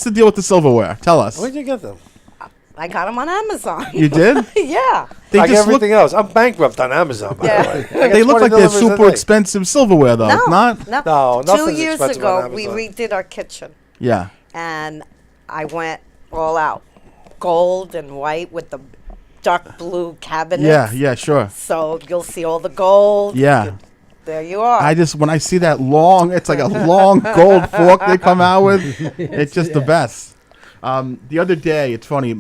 the deal with the silverware? Tell us. Where'd you get them? I got them on Amazon. You did? Yeah. They Like just look, everything else. I'm bankrupt on Amazon, by Yeah. the way. I get they look 20 like they're deliveries a super day. expensive silverware, though. No, Not? no. No, 2 nothing's years expensive on ago, we Amazon. redid our kitchen, Yeah. and I went all out, gold and white with the dark blue cabinets. Yeah, sure. So you'll see all the gold. Yeah. There you are. When I see that long, it's like a long gold fork they come out with. It's just the best. The other day, it's funny.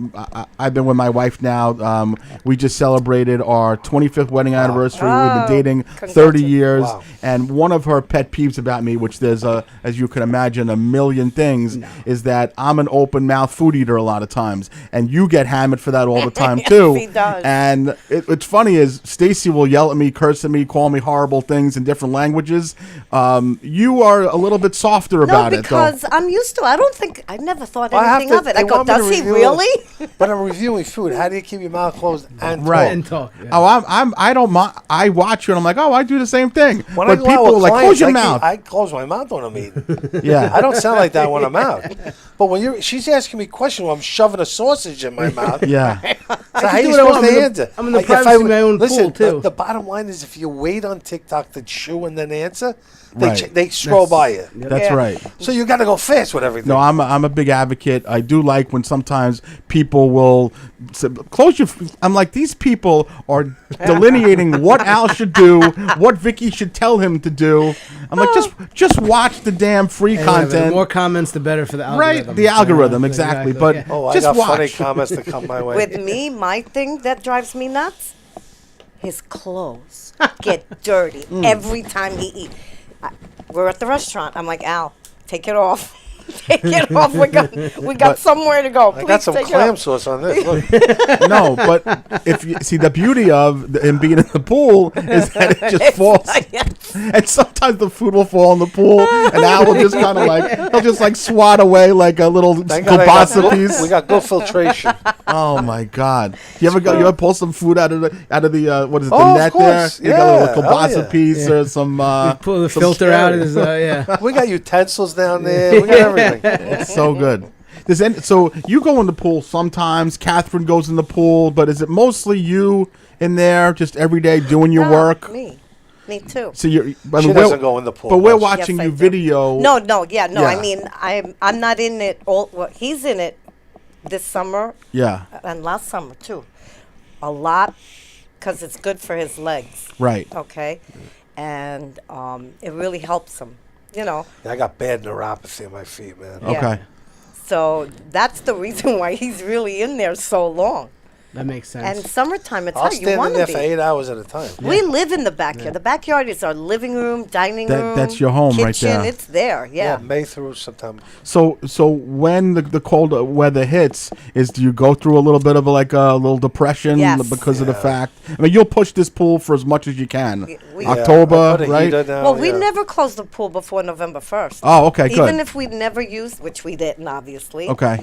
I've been with my wife now. We just celebrated our 25th wedding anniversary. We've been dating 30 years. Wow. And one of her pet peeves about me, which there's as you can imagine, a million things, is that I'm an open mouth food eater a lot of times, and you get hammered for that all the time Yes, too. he does. And it's funny is Stacy will yell at me, curse at me, call me horrible things in different languages. You are a little bit softer no, about it, though. because I'm used to. I never thought Well, I have anything to- of it. they I go, want me to does he review really? But I'm reviewing food. How do you keep your mouth closed and Right. talk? And talk. Yeah. Oh, I don't mind. I watch you and I'm like, oh, I do the same thing. When But I go out people with are like, clients, close your I mouth. I close my mouth when I'm eating. Yeah. I don't sound like that when I'm out. But when she's asking me questions while I'm shoving a sausage in my mouth. Yeah. So how do you what I want. supposed to answer? I'm in the Like, if privacy of my own listen, pool, too. The bottom line is if you wait on TikTok to chew and then answer, they Right. they scroll by you. That's Yeah. right. So you got to go fast with everything. No, I'm a big advocate. I do like when sometimes people will say, close your. I'm like, these people are delineating what Al should do, what Vicky should tell him to do. I'm like, just watch the damn free The content. more comments, the better for the algorithm. Right, the algorithm, exactly. But yeah. Oh, I just got watch. funny comments that come my way. With me, my thing that drives me nuts, his clothes get dirty every time he eats. We're at the restaurant. I'm like, Al, take it off. Take it off. We got somewhere to go. I Please got some take it clam off. sauce on this. Look. No, but if you see the beauty of him being in the pool is that it just falls, Yes. and sometimes the food will fall in the pool, and Al will just kind of he'll just swat away like a little Thank God I got kielbasa good- piece. We got good filtration. Oh my God! You ever pull some food out of the what is it, Oh, the of net there? course. You got a Yeah. little Oh, kielbasa yeah. piece or some. Pull the some filter out. scary. Is yeah. We got utensils down there. We got everything. It's so good. So you go in the pool sometimes. Catherine goes in the pool, but is it mostly you in there just every day doing your No, work? Me. Me too. So you're. I She mean, doesn't go in the pool But we're much. watching Yes, I you do. video. No, yeah. Yeah. I mean, I'm not in it all. Well, he's in it this summer Yeah. and last summer too. A lot, because it's good for his legs. Right. Okay, and it really helps him. You know. I got bad neuropathy in my feet, man. Yeah. Okay. So that's the reason why he's really in there so long. That makes sense. And summertime, it's I'll how you stand in want there to for be. 8 hours at a time. We live in the backyard. The backyard is our living room, dining room. That's your home kitchen. right there. It's there. Yeah. May through September. So when the cold weather hits, do you go through a little bit of a little depression Yes. because of the fact? I mean, you'll push this pool for as much as you can. We- October, I put a right? heater down, Well, we yeah. never closed the pool before November 1st. Oh, okay, good. Even if we never used, which we didn't, obviously. Okay.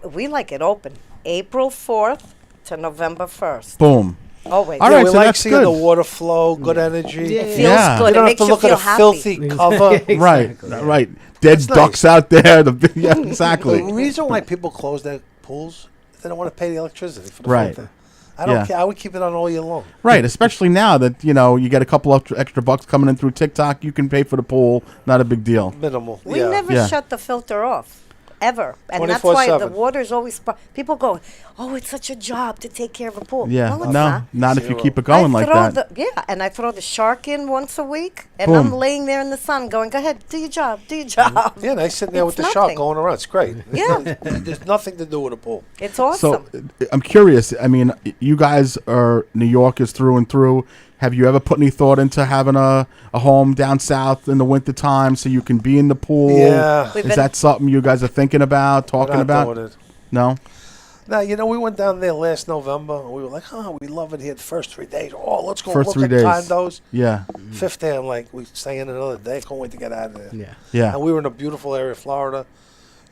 We like it open. April 4th to November 1st. Boom. Always. All Yeah, right, we so like that's seeing good. the water flow, good energy. It feels Yeah. good. You It don't have makes to you look feel at a happy. filthy cover. Right. Right. Dead That's ducks nice. out there. Yeah, exactly. The reason why people close their pools, they don't want to pay the electricity for the Right. filter. I don't Yeah. care. I would keep it on all year long. Right, especially now that you get a couple of extra bucks coming in through TikTok, you can pay for the pool. Not a big deal. Minimal. We yeah. never Yeah. shut the filter off. Ever. And that's why the 24/7. water's always... People go, oh, it's such a job to take care of a pool. Yeah, No, it's no, not if you keep it going I like throw that. And I throw the shark in once a week, and Boom. I'm laying there in the sun going, go ahead, do your job, do your job. Yeah, nice sitting there with It's the shark nothing. going around. It's great. Yeah. There's nothing to do with a pool. It's awesome. So I'm curious. I mean, you guys are New Yorkers through and through. Have you ever put any thought into having a home down south in the wintertime so you can be in the pool? Yeah. We've Is been- that something you guys are thinking about, We're talking not about? doing it. No? Now, we went down there last November, and we were like, oh, we love it here the first 3 days. Oh, let's go First look 3 at days. condos. Yeah. Fifth day, I'm like, we stay in another day. Can't wait to get out of there. yeah. Yeah. And we were in a beautiful area of Florida.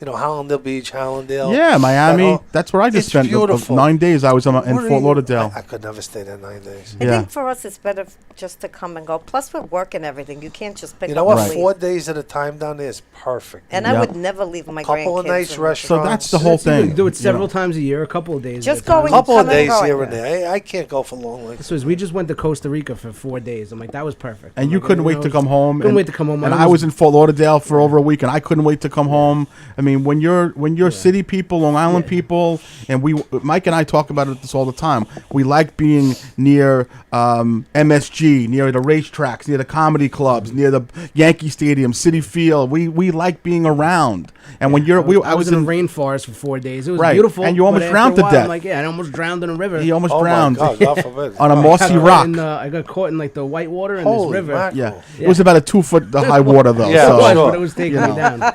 Hallandale Beach, Hallandale. Yeah, Miami. That whole- That's where I just It's spent beautiful. 9 days. I was in What are Fort you- Lauderdale. I could never stay there 9 days. I Yeah. think for us, it's better just to come and go. Plus, we're working everything. You can't just pick You up know what? and leave. 4 days at a time down there is perfect. And Yeah. I would never leave my Couple of grandkids. nice and- restaurants. So that's the whole You thing. do it several you know. times a year, a couple of days. Just at a time. going- Couple of Come and days go. here and there. I can't go for long. Like This was we just went to Costa Rica for 4 days. I'm like, that was perfect. And I'm you like, couldn't wait to come home. Couldn't and- wait to come home. And I was in Fort Lauderdale for over a week, and I couldn't wait to come home. I mean, when you're city people, Long Island people, and Mike and I talk about this all the time. We like being near MSG, near the racetracks, near the comedy clubs, near the Yankee Stadium, City Field. We like being around. And when I was in a rainforest for 4 days. It was Right, beautiful. and you almost but after drowned a to while, death. I'm like, I almost drowned in a river. he almost oh drowned my God, forbid. on a I mossy got rock. I got caught in like the white water in Holy this river. mackerel. Yeah. It was about a 2 foot high water though. Yeah, It so, was, sure. but it was taking You me know. down.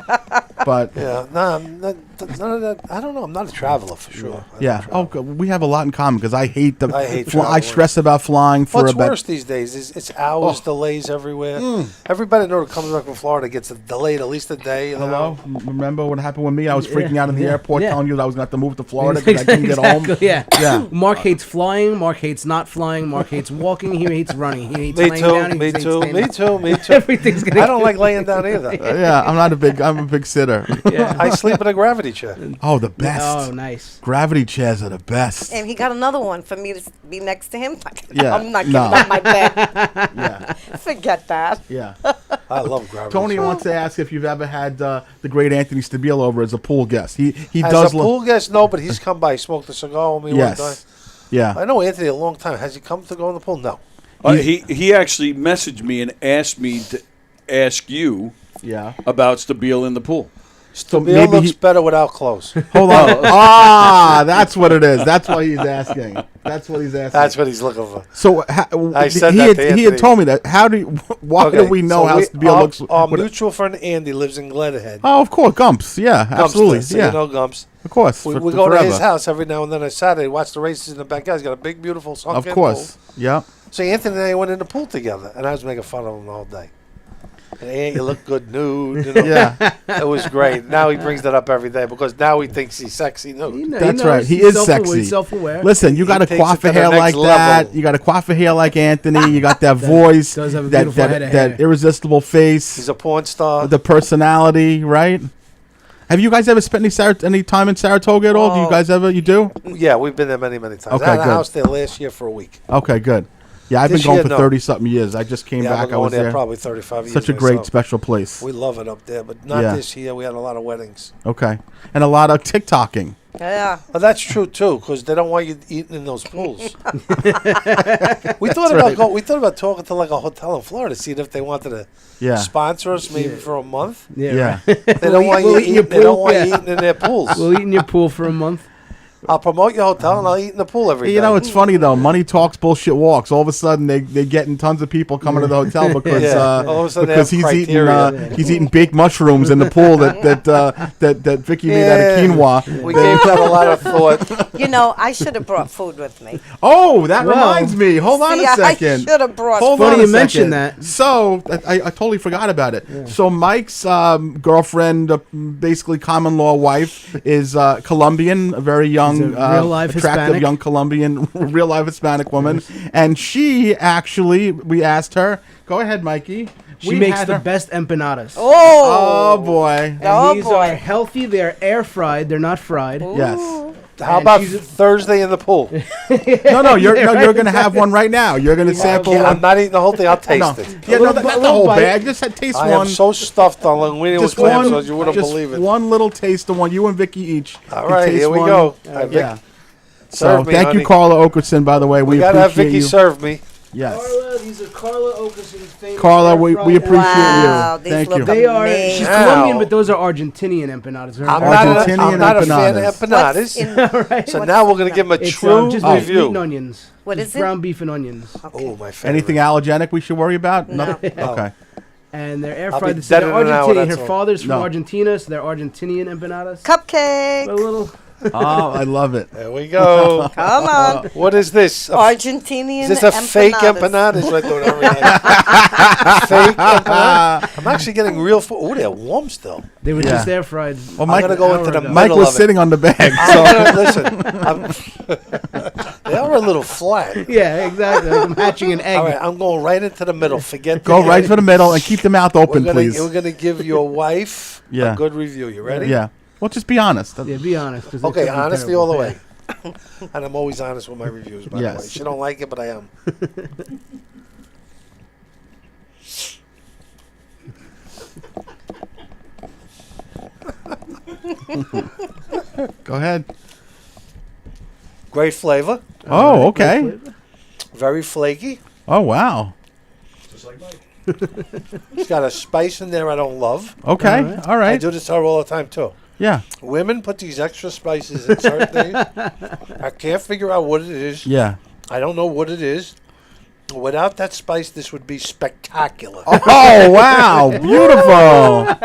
but Yeah, none of that. I don't know. I'm not a traveler for sure. I don't yeah. travel. Oh, good. We have a lot in common because I hate the. I hate I traveling. stress about flying for What's about. worse these days is it's hours, Oh. delays everywhere. Everybody that comes back from Florida gets delayed at least a day. You Hello. know? Remember what happened with me? I was freaking out in the airport, Yeah. telling you that I was going to have to move to Florida because I couldn't get home. Exactly, yeah. Yeah. Mark hates flying. Mark hates not flying. Mark hates walking. He hates running. He hates Me laying too. down. He Me hates too. standing Me up. too. Me too. Everything's gonna. I don't like laying down either. Yeah, I'm a big sitter. Yeah. I sleep in a gravity chair. Oh, the best. Oh, nice. Gravity chairs are the best. And he got another one for me to be next to him. Yeah, I'm not no. giving up my bed. Yeah, Forget that. yeah. I love gravity. Tony chairs. wants to ask if you've ever had the great Anthony Stabile over as a pool guest. He As does. a pool guest, no, but he's come by, smoked a cigar with me one time. Yes. Yeah. I know Anthony a long time. Has he come to go in the pool? No. He actually messaged me and asked me to ask you Yeah. about Stabile in the pool. So Bill maybe looks he, better without clothes. hold on. That's what it is. That's why he's asking. That's what he's asking. That's what he's looking for. So I said he that had, to he had Anthony. told me that. How do? Why do we know how Stabile looks? Our with- mutual friend Andy lives in Glenhead. Oh, of course, Gumps. Yeah, absolutely. So Yeah, you know Gumps. of course. We for- go to forever. his house every now and then on Saturday, watch the races in the backyard. He's got a big, beautiful sunken Of course. Yeah. pool. So Anthony and I went in the pool together, and I was making fun of him all day. And Aunt, you look good nude. You know? Yeah. It was great. Now he brings that up every day because now he thinks he's sexy nude. That's right. He is sexy. He's self-aware. Listen, you got to takes it coif to a the hair next like level. that. You got to coif a hair like Anthony. You got that voice, does have a that beautiful head of hair. that irresistible face, He's a porn star. the personality, right? Have you guys ever spent any time in Saratoga at all? Do you Oh. guys ever? You do? Yeah, we've been there many, many times. Okay, I had a good. house there last year for a week. Okay, good. Yeah, I've been This going year, for no. 30-something years. I just came Yeah, back. I've I been going was there there. probably 35 years. Such a great, myself. special place. We love it up there, but not Yeah. this year. We had a lot of weddings. Okay. And a lot of TikToking. Yeah. Well, that's true too, because they don't want you eating in those pools. we thought about talking to like a hotel in Florida, seeing if they wanted to Yeah. sponsor us maybe for a month. Yeah. They don't want you We'll eat in your eating. They don't pool, want you yeah. eating in their pools. We'll eat in your pool for a month. I'll promote your hotel and I'll eat in the pool every day. You know, it's funny though. Money talks, bullshit walks. All of a sudden, they're getting tons of people coming to the hotel because Yeah. All of a sudden they because have criteria. he's eating baked mushrooms in the pool that Vicky made out of quinoa. We gave that a lot of thought. You know, I should have brought food with me. Oh, that Well, reminds me. Hold on See, a I second. should have brought Hold Funny on a you second. mention that. So I totally forgot about it. So Mike's girlfriend, basically common law wife, is Colombian, a very young, She's a real-life attractive Hispanic. young Colombian, real life Hispanic woman, and she actually, we asked her. Go ahead, Mikey. She We makes had the her- best empanadas. Oh boy. And Oh, these boy. are healthy. They're air fried. They're not fried. Yes. How And about she's a- Thursday in the pool? No, you're gonna have one right now. You're gonna sample Yeah, one. I'm not eating the whole thing. I'll taste No. it. Yeah, A no, little not bite- the little whole bite. bag. Just taste I one. am so stuffed on linguine with Just clam one. sauce, you wouldn't just believe it. one little taste of one. You and Vicky each. All can right, taste here we one. go. All right, Vic, Yeah. So serve me, thank honey. you, Carla Okerson. By the way, we We gotta have appreciate Vicky you. serve me. Yes, Carla, these are Carla Okerson's famous. Carla, air we fried appreciate Wow, you. these Thank look you. They are. Amazing. She's Wow. Colombian, but those are Argentinian empanadas. They're I'm Argentinian not a fan of empanadas. empanadas. In, So now we're going to give them a It's true just meat review. and onions. What It's is it? ground beef and onions. Oh, my favorite. Anything allergenic we should worry about? No. Nothing? Okay. And they're air I'll be fried. dead They're in an hour, Argentinian. that's Her all. father's from No. Argentina, so they're Argentinian empanadas. Cupcake. A little. Oh, I love it. There we go. Come on. What is this? Argentinian Is this a fake empanada? Is what I thought everything. Fake empanada? I'm actually getting real food. Oh, they're warm still. They were Yeah. just air fried. Well, I'm Mike, going to go into the Mike Mike middle was of sitting on the bag. I'm So gonna, listen, they are a little flat. Yeah, exactly. Like I'm hatching an egg. All right, I'm going right into the middle. Forget go the right egg. for the middle and keep the mouth open, We're please. gonna give your wife Yeah. a good review. You ready? Yeah. Well, just be honest. Yeah, be honest. 'cause they Okay, could be honesty terrible. all the way. And I'm always honest with my reviews, by the Yes. way. She don't like it, but I am. Go ahead. Great flavor. Oh, okay. Very flaky. Oh, wow. It's got a spice in there I don't love. Okay. All I right. do this to her all the time, too. Yeah. Women put these extra spices in certain things. I can't figure out what it is. Yeah. I don't know what it is. Without that spice, this would be spectacular. Oh, wow. Beautiful.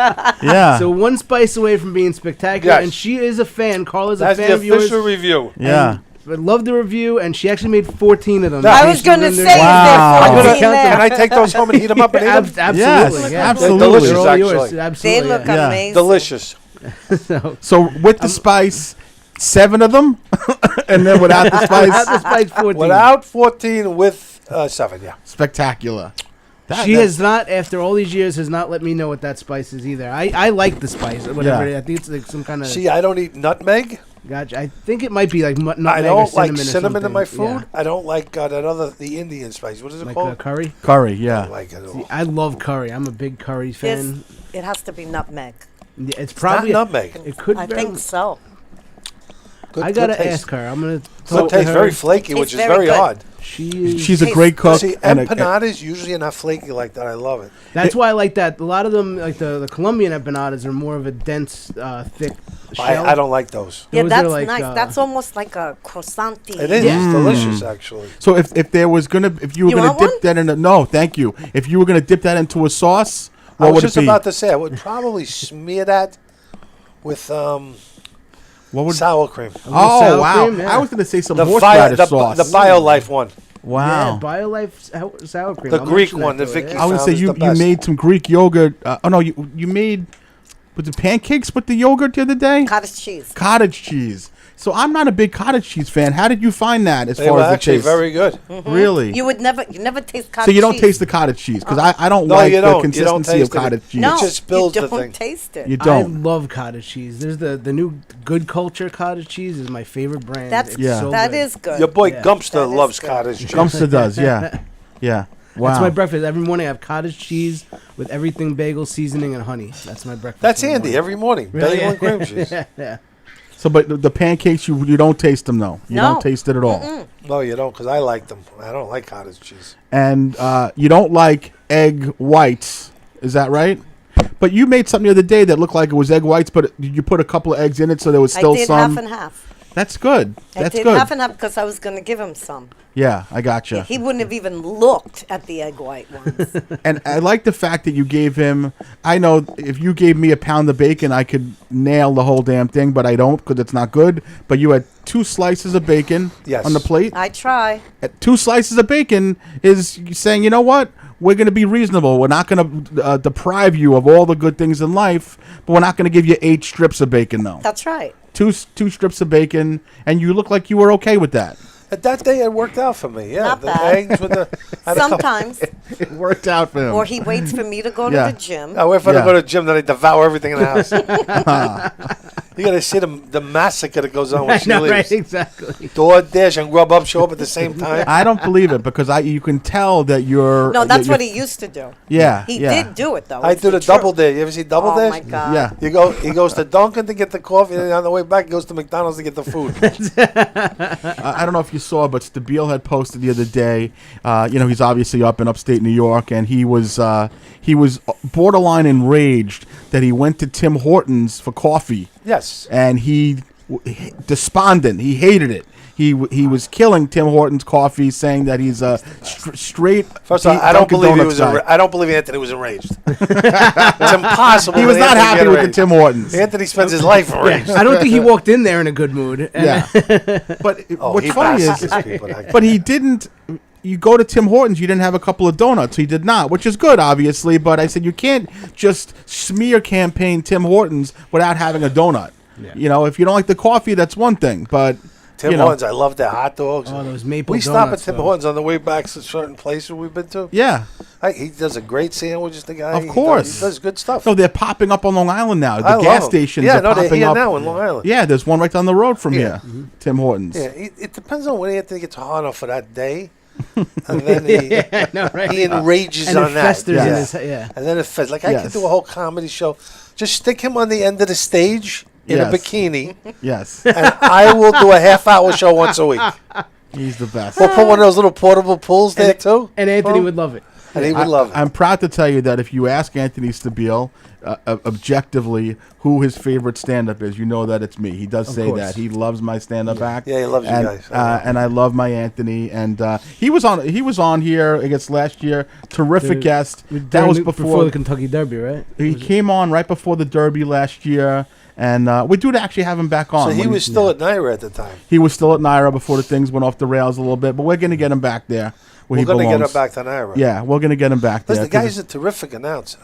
Yeah. So one spice away from being spectacular, Yes. and she is a fan. Carla's That's a the fan of yours. official review. yeah. I love the review, and she actually made 14 of them. I I was going to say, Wow. I'm is gonna, there 14 can I there? take those home and heat them up and eat them? Absolutely, Yes, yeah. absolutely. They're delicious, They're all yours. actually. They Absolutely. look Yeah. amazing. Delicious. So with the spice, 7 of them, and then without the Without spice, the spice 14. Without 14, with 7, yeah. spectacular. She has not, after all these years, has not let me know what that spice is either. I like the spice, or whatever. Yeah. It is. I think it's like some kind of. See, I don't eat nutmeg. Gotcha. I think it might be like nutmeg I or don't cinnamon like or cinnamon in my something. food. I don't like the Indian spice. What is it Yeah. Like called? curry. Curry, I yeah. don't like it at all. I love curry. I'm a big curry fan. It has to be nutmeg. Yeah, it's Not probably nutmeg. It could. I very- think so. Good, I gotta good taste. ask her. I'm gonna. Good talk to taste, her. very flaky, which Tastes is very very good. odd. She's a great cook. See, and a- empanadas usually are not flaky like that. I love it. That's why I like that. A lot of them, like the Colombian empanadas, are more of a dense, thick shell. I don't like those. Yeah, Those are that's like, nice. That's almost like a croissant. It is. Yeah. It's delicious, actually. So if there was if you were You gonna want dip one? that in a no, thank you. If you were gonna dip that into a sauce, I what was would just it be? about to say I would probably smear that with What would? sour cream. Oh sour wow! cream, yeah. I was gonna say some The horseradish the sauce. BioLife one. Wow. Yeah, BioLife sour cream. The I'll Greek mention that one, the to her, Vicky yeah. I was gonna say Sound is you the best. made some Greek yogurt. Oh no, you made was it pancakes with the yogurt the other day? Cottage cheese. Cottage cheese. So I'm not a big cottage cheese fan. How did you find that as They far were as the actually taste? very good. Really? You never taste cottage So you don't cheese. taste the cottage cheese because I don't No, like you the don't. You don't consistency of taste it. cottage cheese. No, It just spills you the don't thing. taste it. You I don't. love cottage cheese. There's the new Good Culture cottage cheese is my favorite brand. That's It's Yeah. so that good. is good. Your boy Yeah. Gumpster That is loves good. cottage cheese. Gumpster does, yeah. Yeah. Wow. That's my breakfast. Every morning I have cottage cheese with everything bagel, seasoning, and honey. That's my breakfast. That's in the Andy morning. every morning. Really? Bagel and cream cheese. Yeah. So, but the pancakes, you don't taste them, though. You No. don't taste it at all. No, you don't, because I like them. I don't like cottage cheese. And you don't like egg whites. Is that right? But you made something the other day that looked like it was egg whites, but did you put a couple of eggs in it so there was still I did some? half and half. That's good. I That's did good. half and half because I was going to give him some. Yeah, I gotcha. He wouldn't have even looked at the egg white ones. And I like the fact that you gave him. I know if you gave me a pound of bacon, I could nail the whole damn thing, but I don't because it's not good. But you had 2 slices of bacon Yes. on the plate. I try. 2 slices of bacon is saying, you know what? We're going to be reasonable. We're not going to deprive you of all the good things in life, but we're not going to give you 8 strips of bacon, though. That's right. Two strips of bacon, and you look like you were okay with that. That day it worked out for me. Yeah, Not the bad. eggs with the. I had a couple- Sometimes. It worked out for him. Or he waits for me to go Yeah. to the gym. I wait for them Yeah. to go to the gym, then I devour everything in the house. You got to see the massacre that goes on when I she know, leaves. right? Exactly. DoorDash and Grubhub show up at the same time. I don't believe it because you can tell that you're. No, that's that what you're- he used to do. Yeah, He yeah. did do it, though. I It's do the truth. double dash. You ever see double Oh, dash? my God. Yeah. He goes to Dunkin' to get the coffee, and on the way back, he goes to McDonald's to get the food. I don't know if you saw, but Stabile had posted the other day. He's obviously up in upstate New York, and he was borderline enraged that he went to Tim Hortons for coffee, Yes. and despondent. He hated it. He was killing Tim Hortons coffee, saying that he's a straight. First of all, I don't believe I don't believe Anthony was enraged. It's impossible. He was that not Anthony happy get with the enraged. Tim Hortons. Anthony spends his life enraged. I don't think he walked in there in a good mood. Yeah, but Oh, what's he funny bashes is, people that- but he didn't. You go to Tim Hortons, you didn't have a couple of donuts. He did not, which is good, obviously. But I said you can't just smear campaign Tim Hortons without having a donut. Yeah. If you don't like the coffee, that's one thing. But Tim Hortons, I love their hot dogs. Oh, those maple We stop at donuts, Tim though. Hortons on the way back to certain places we've been to. yeah, He does a great sandwiches, the guy. Of course. He does good stuff. no, they're popping up on Long Island now. I The love gas 'em. stations Yeah, are no, they're popping here up. now in Long Island. Yeah, there's one right down the road from Yeah. here. Tim Hortons. Yeah, it depends on when Anthony gets hard enough for that day. And then he, I know, right? he enrages And it on that. festers in Yeah. his And then it festers. Like, I Yes. could do a whole comedy show. Just stick him on the end of the stage in a Yes. bikini, Yes, and I will do a half-hour show once a week. he's the best. We'll put one of those little portable pools there, too. And Anthony Oh. would love it. And he would love it. I'm proud to tell you that if you ask Anthony Stabile objectively who his favorite stand-up is, you know that it's me. He does say course. that. He loves my stand-up act. Yeah, he loves you and, guys. and I love my Anthony. And he was on here, I guess, last year. Terrific guest. That was before the Kentucky Derby, right? he came on right before the Derby last year. And we do actually have him back on. So he when was still at Naira at the time. He was still at Naira before the things went off the rails a little bit. But we're going to get him back there where We're he going to belongs. get him back to Naira. Yeah, we're going to get him back there. Listen, the 'cause guy's a terrific announcer.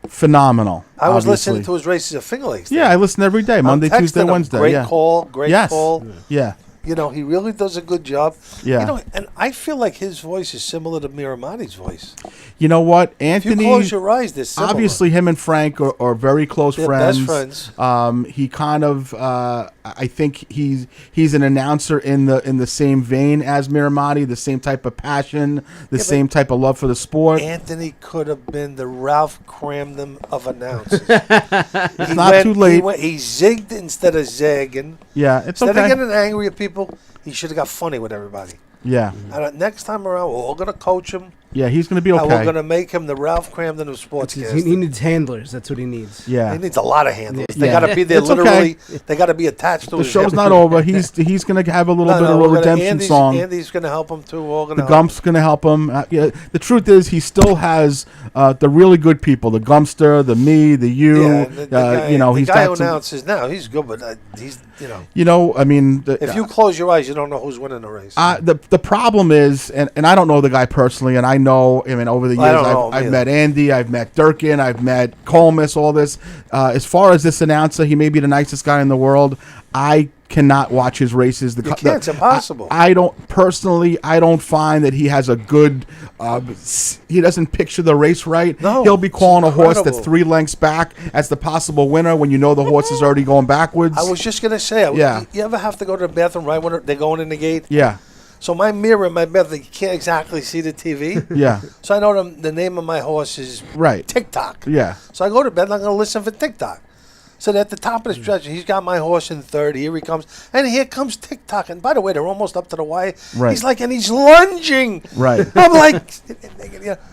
it's phenomenal. I was obviously. listening to his races of Finger Lakes. Yeah, I listen every day, Monday, I'm Tuesday, texting him. Wednesday. Great yeah. call, great Yes. call. Yeah. You know, he really does a good job. Yeah. You know, and I feel like his voice is similar to Miramati's voice. You know what, If you Anthony? close your eyes, they're similar. Obviously, him and Frank are very close They're friends. best friends. He kind of, I think he's an announcer in the same vein as Miramati, the same type of passion, the same type of love for the sport. Anthony could have been the Ralph Cramden of announcers. It's not too late. He zigged instead of zagging. Yeah, it's Instead okay. of getting angry at people, he should have got funny with everybody. Yeah, And next time around, we're all going to coach him. yeah, he's going to be And we're okay. going to make him the Ralph Cramden of sportscasting. He needs handlers. That's what he needs. Yeah, He needs a lot of handles. They Yeah. got to be there It's okay. literally. They got to be attached to the his show's hip. not over. He's going to have a little bit of a we're gonna- redemption Andy's, song. Andy's going to help him too. We're all going The to help Gump's going to help him. Yeah, the truth is, he still has the really good people: the Gumpster, the me, the you. Yeah, the guy, he's the guy who got some. announces now, he's good, but he's, you know. You know, I mean, If you close your eyes, you don't know who's winning the race. the problem is, and I don't know the guy personally, and I know, I mean, over the I years, don't know him I've either. met Andy, I've met Durkin, I've met Colmus, all this. As far as this announcer, he may be the nicest guy in the world. I cannot watch his races. You can't, it's impossible. I don't find that he has a good. He doesn't picture the race right. No, He'll be it's calling a horse that's incredible. 3 lengths back as the possible winner when you know the horse is already going backwards. I was just going to say, Yeah. you ever have to go to the bathroom right when they're going in the gate? Yeah. So my mirror in my bed, you can't exactly see the TV. Yeah. So I know the name of my horse is Right. TikTok. Yeah. So I go to bed and I'm going to listen for TikTok. So at the top of the stretch, he's got my horse in third. Here he comes. And here comes TikTok. And by the way, they're almost up to the wire. Right. He's like, and he's lunging. Right. I'm like,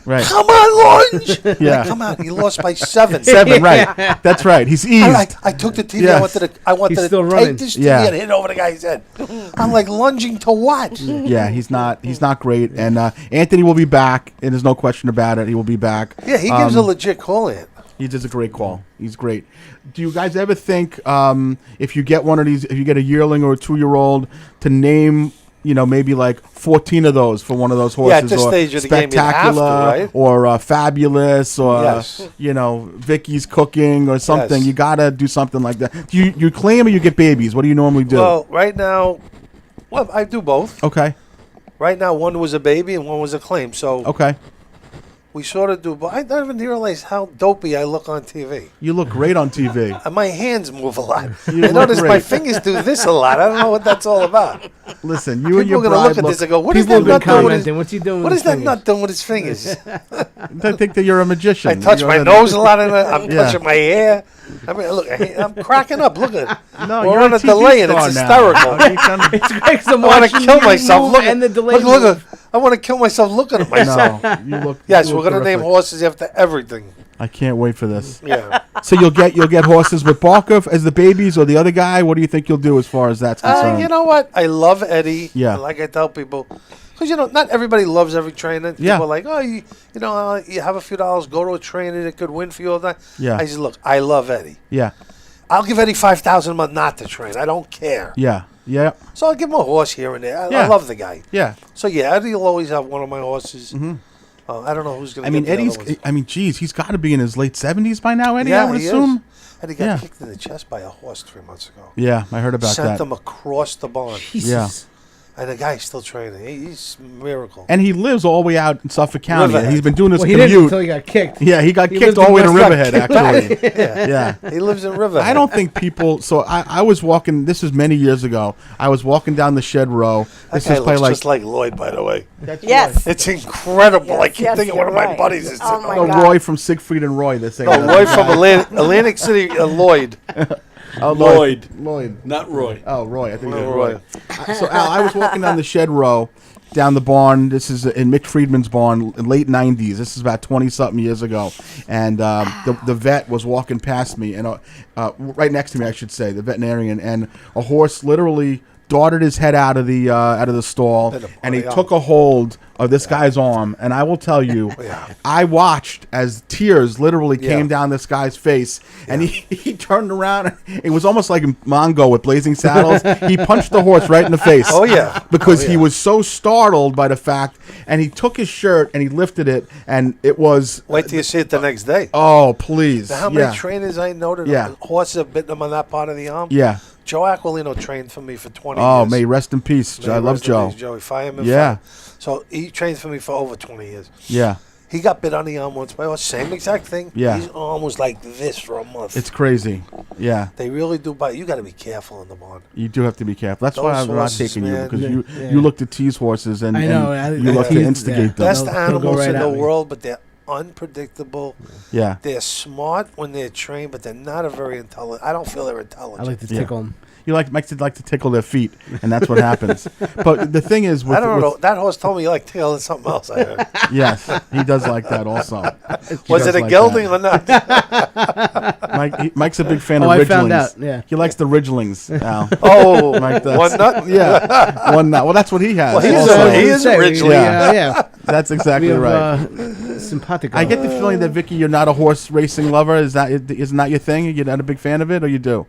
Right. come on, lunge. Yeah. Like, come on. He lost by 7. 7, right. That's right. He's eased. I took the TV. Yeah. I wanted He's to still take running. this TV Yeah. and hit over the guy's head. I'm like lunging to what? Yeah, he's not great. And Anthony will be back, and there's no question about it. He will be back. Yeah, he gives a legit call in. He does a great call. He's great. Do you guys ever think if you get one of these, if you get a yearling or a 2-year-old, to name, maybe like 14 of those for one of those horses? Yeah, at this or stage of the game, you'd have to, Spectacular, right? or Fabulous, or Yes. Vicky's Cooking, or something. Yes. You gotta do something like that. Do you claim or you get babies? What do you normally do? Well, right now, I do both. Okay. Right now, one was a baby and one was a claim. So Okay. we sort of do. But I don't even realize how dopey I look on TV. You look great on TV. And my hands move a lot. You I look notice my great. fingers do this a lot. I don't know what that's all about. Listen, you People and your are going to bride look at this look. and go, what is People that have been nut doing with his, commenting. What's he doing? what with is that his nut doing with his fingers? I think that you're a magician. I touch You my know, nose a lot. I'm Yeah. touching my hair. I mean, look, I'm cracking up. Look at it. No, We're you're on a TV delay and star it's now. hysterical. It's great 'cause I'm I want watching to kill you myself. move Look and at the delay. look. I want to kill myself looking at myself. No, you look. Yes, you we're look going to name terrific. horses after everything. I can't wait for this. Yeah. So you'll get horses with Barker as the babies, or the other guy. What do you think you'll do as far as that's concerned? You know what? I love Eddie. Yeah. And like I tell people, because not everybody loves every trainer. Yeah. People are like, oh, you have a few dollars, go to a trainer that could win for you all that. Yeah. I said, look, I love Eddie. Yeah, I'll give Eddie $5,000 a month not to train. I don't care. yeah, yeah, So I'll give him a horse here and there. I Yeah. love the guy. yeah. So yeah, Eddie will always have one of my horses. Mm-hmm. I don't know who's going to. I mean, Eddie's. He's got to be in his late 70s by now. Eddie, Yeah, I would he assume. is. And he got Yeah. kicked in the chest by a horse 3 months ago. Yeah, I heard about Sent that. him across the barn. Jesus. And the guy's still training. He's a miracle. And he lives all the way out in Suffolk County. Riverhead. He's been doing this Well, he didn't commute. until he got kicked. Yeah, he got He kicked lived all the in way to West Riverhead, actually. Yeah. He lives in Riverhead. I don't think people. So I was walking. This was many years ago. I was walking down the Shed Row. This That guy is probably looks just like Lloyd, by the way. Yes. It's incredible. Yes, I keep yes, thinking one of you're my right. buddies is Oh, my no, God. Roy from Siegfried and Roy. They're saying No, Lloyd from Atlantic City, Lloyd. Oh, Lloyd. Lloyd. Not Roy. Oh, Roy. I think it was Roy. Roy. So Al, I was walking down the Shed Row, down the barn. This is in Mitch Friedman's barn, in late '90s. This is about 20-something years ago, and the vet was walking past me, and right next to me, I should say, the veterinarian, and a horse literally darted his head out of the stall, and he took a hold of this guy's arm. And I will tell you, I watched as tears literally came down this guy's face, and he turned around. And it was almost like Mongo with Blazing Saddles. He punched the horse right in the face. Oh, yeah. Because he was so startled by the fact, and he took his shirt and he lifted it, and it was. Wait till you see it the next day. Oh, please! How many trainers I know that horses have bitten them on that part of the arm? Yeah. Joe Aquilino trained for me for 20 Oh, years. may he rest in peace. May I he love rest in Joe. peace, Joey. Fireman. Yeah. So he trained for me for over 20 years. Yeah. He got bit on the arm once by a horse. Same exact thing. Yeah. His arm was like this for a month. It's crazy. Yeah. They really do bite. You got to be careful in the barn. You do have to be careful. That's why Those I'm not horses, taking you, man. because Yeah. you look to tease horses and, I know. and you look to tease- instigate them. Best They'll go animals right in at the me. world, but they're unpredictable. Yeah. They're smart when they're trained, but they're not a very intelligent. I don't feel they're intelligent. I like to tickle him. You like to tickle their feet, and that's what happens. But the thing is, with, I don't know. with- That horse told me you like tickling something else. I heard. yes, he does like that also. He Was does it a like gelding that. or not? Mike's a big fan Oh, of I Ridgelings. found out, yeah. He likes the Ridgelings. Al. Oh, Mike does. one nut? Yeah, one nut. Well, that's what he has. Well, also. he is originally. Yeah. That's exactly right. Simpatico. I get the feeling that Vicky, you're not a horse racing lover. Isn't that your thing? You're not a big fan of it, or you do?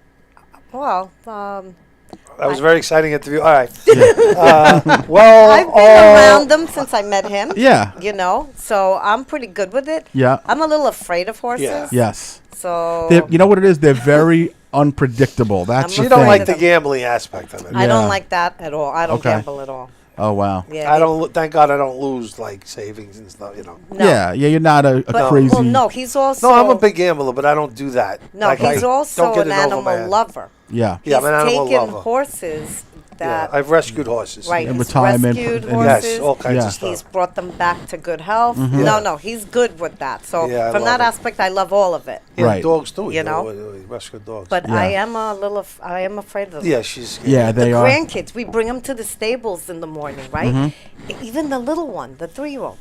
Well, That was a very exciting interview. All right. Yeah. Well, I've been around them since I met him. Yeah. You know, so I'm pretty good with it. Yeah. I'm a little afraid of horses. Yeah. Yes. So You know what it is? They're very unpredictable. That's I'm the you don't thing. like the gambling aspect of it. I Yeah. don't like that at all. I don't Okay. gamble at all. Oh wow. Yeah. I don't. Thank God I don't lose like savings and stuff. You know. No. Yeah. You're not a But, crazy. well, no, he's also. No, I'm a big gambler, but I don't do that. No, Like, he's don't also get an it over my animal head. lover. Yeah. Yeah, I'm He's an animal taken lover. horses that. I've rescued horses. Right, And he's retirement rescued and- horses. Yes, all kinds Yeah. of stuff. He's brought them back to good health. No, he's good with that. So Yeah, I from love that it. aspect, I love all of it. Yeah, Right. dogs too. You know? We rescue dogs. But Yeah. I am I am afraid of them. yeah, she's. Yeah, The they are. grandkids, we bring them to the stables in the morning, right? Even the little one, the 3-year-old,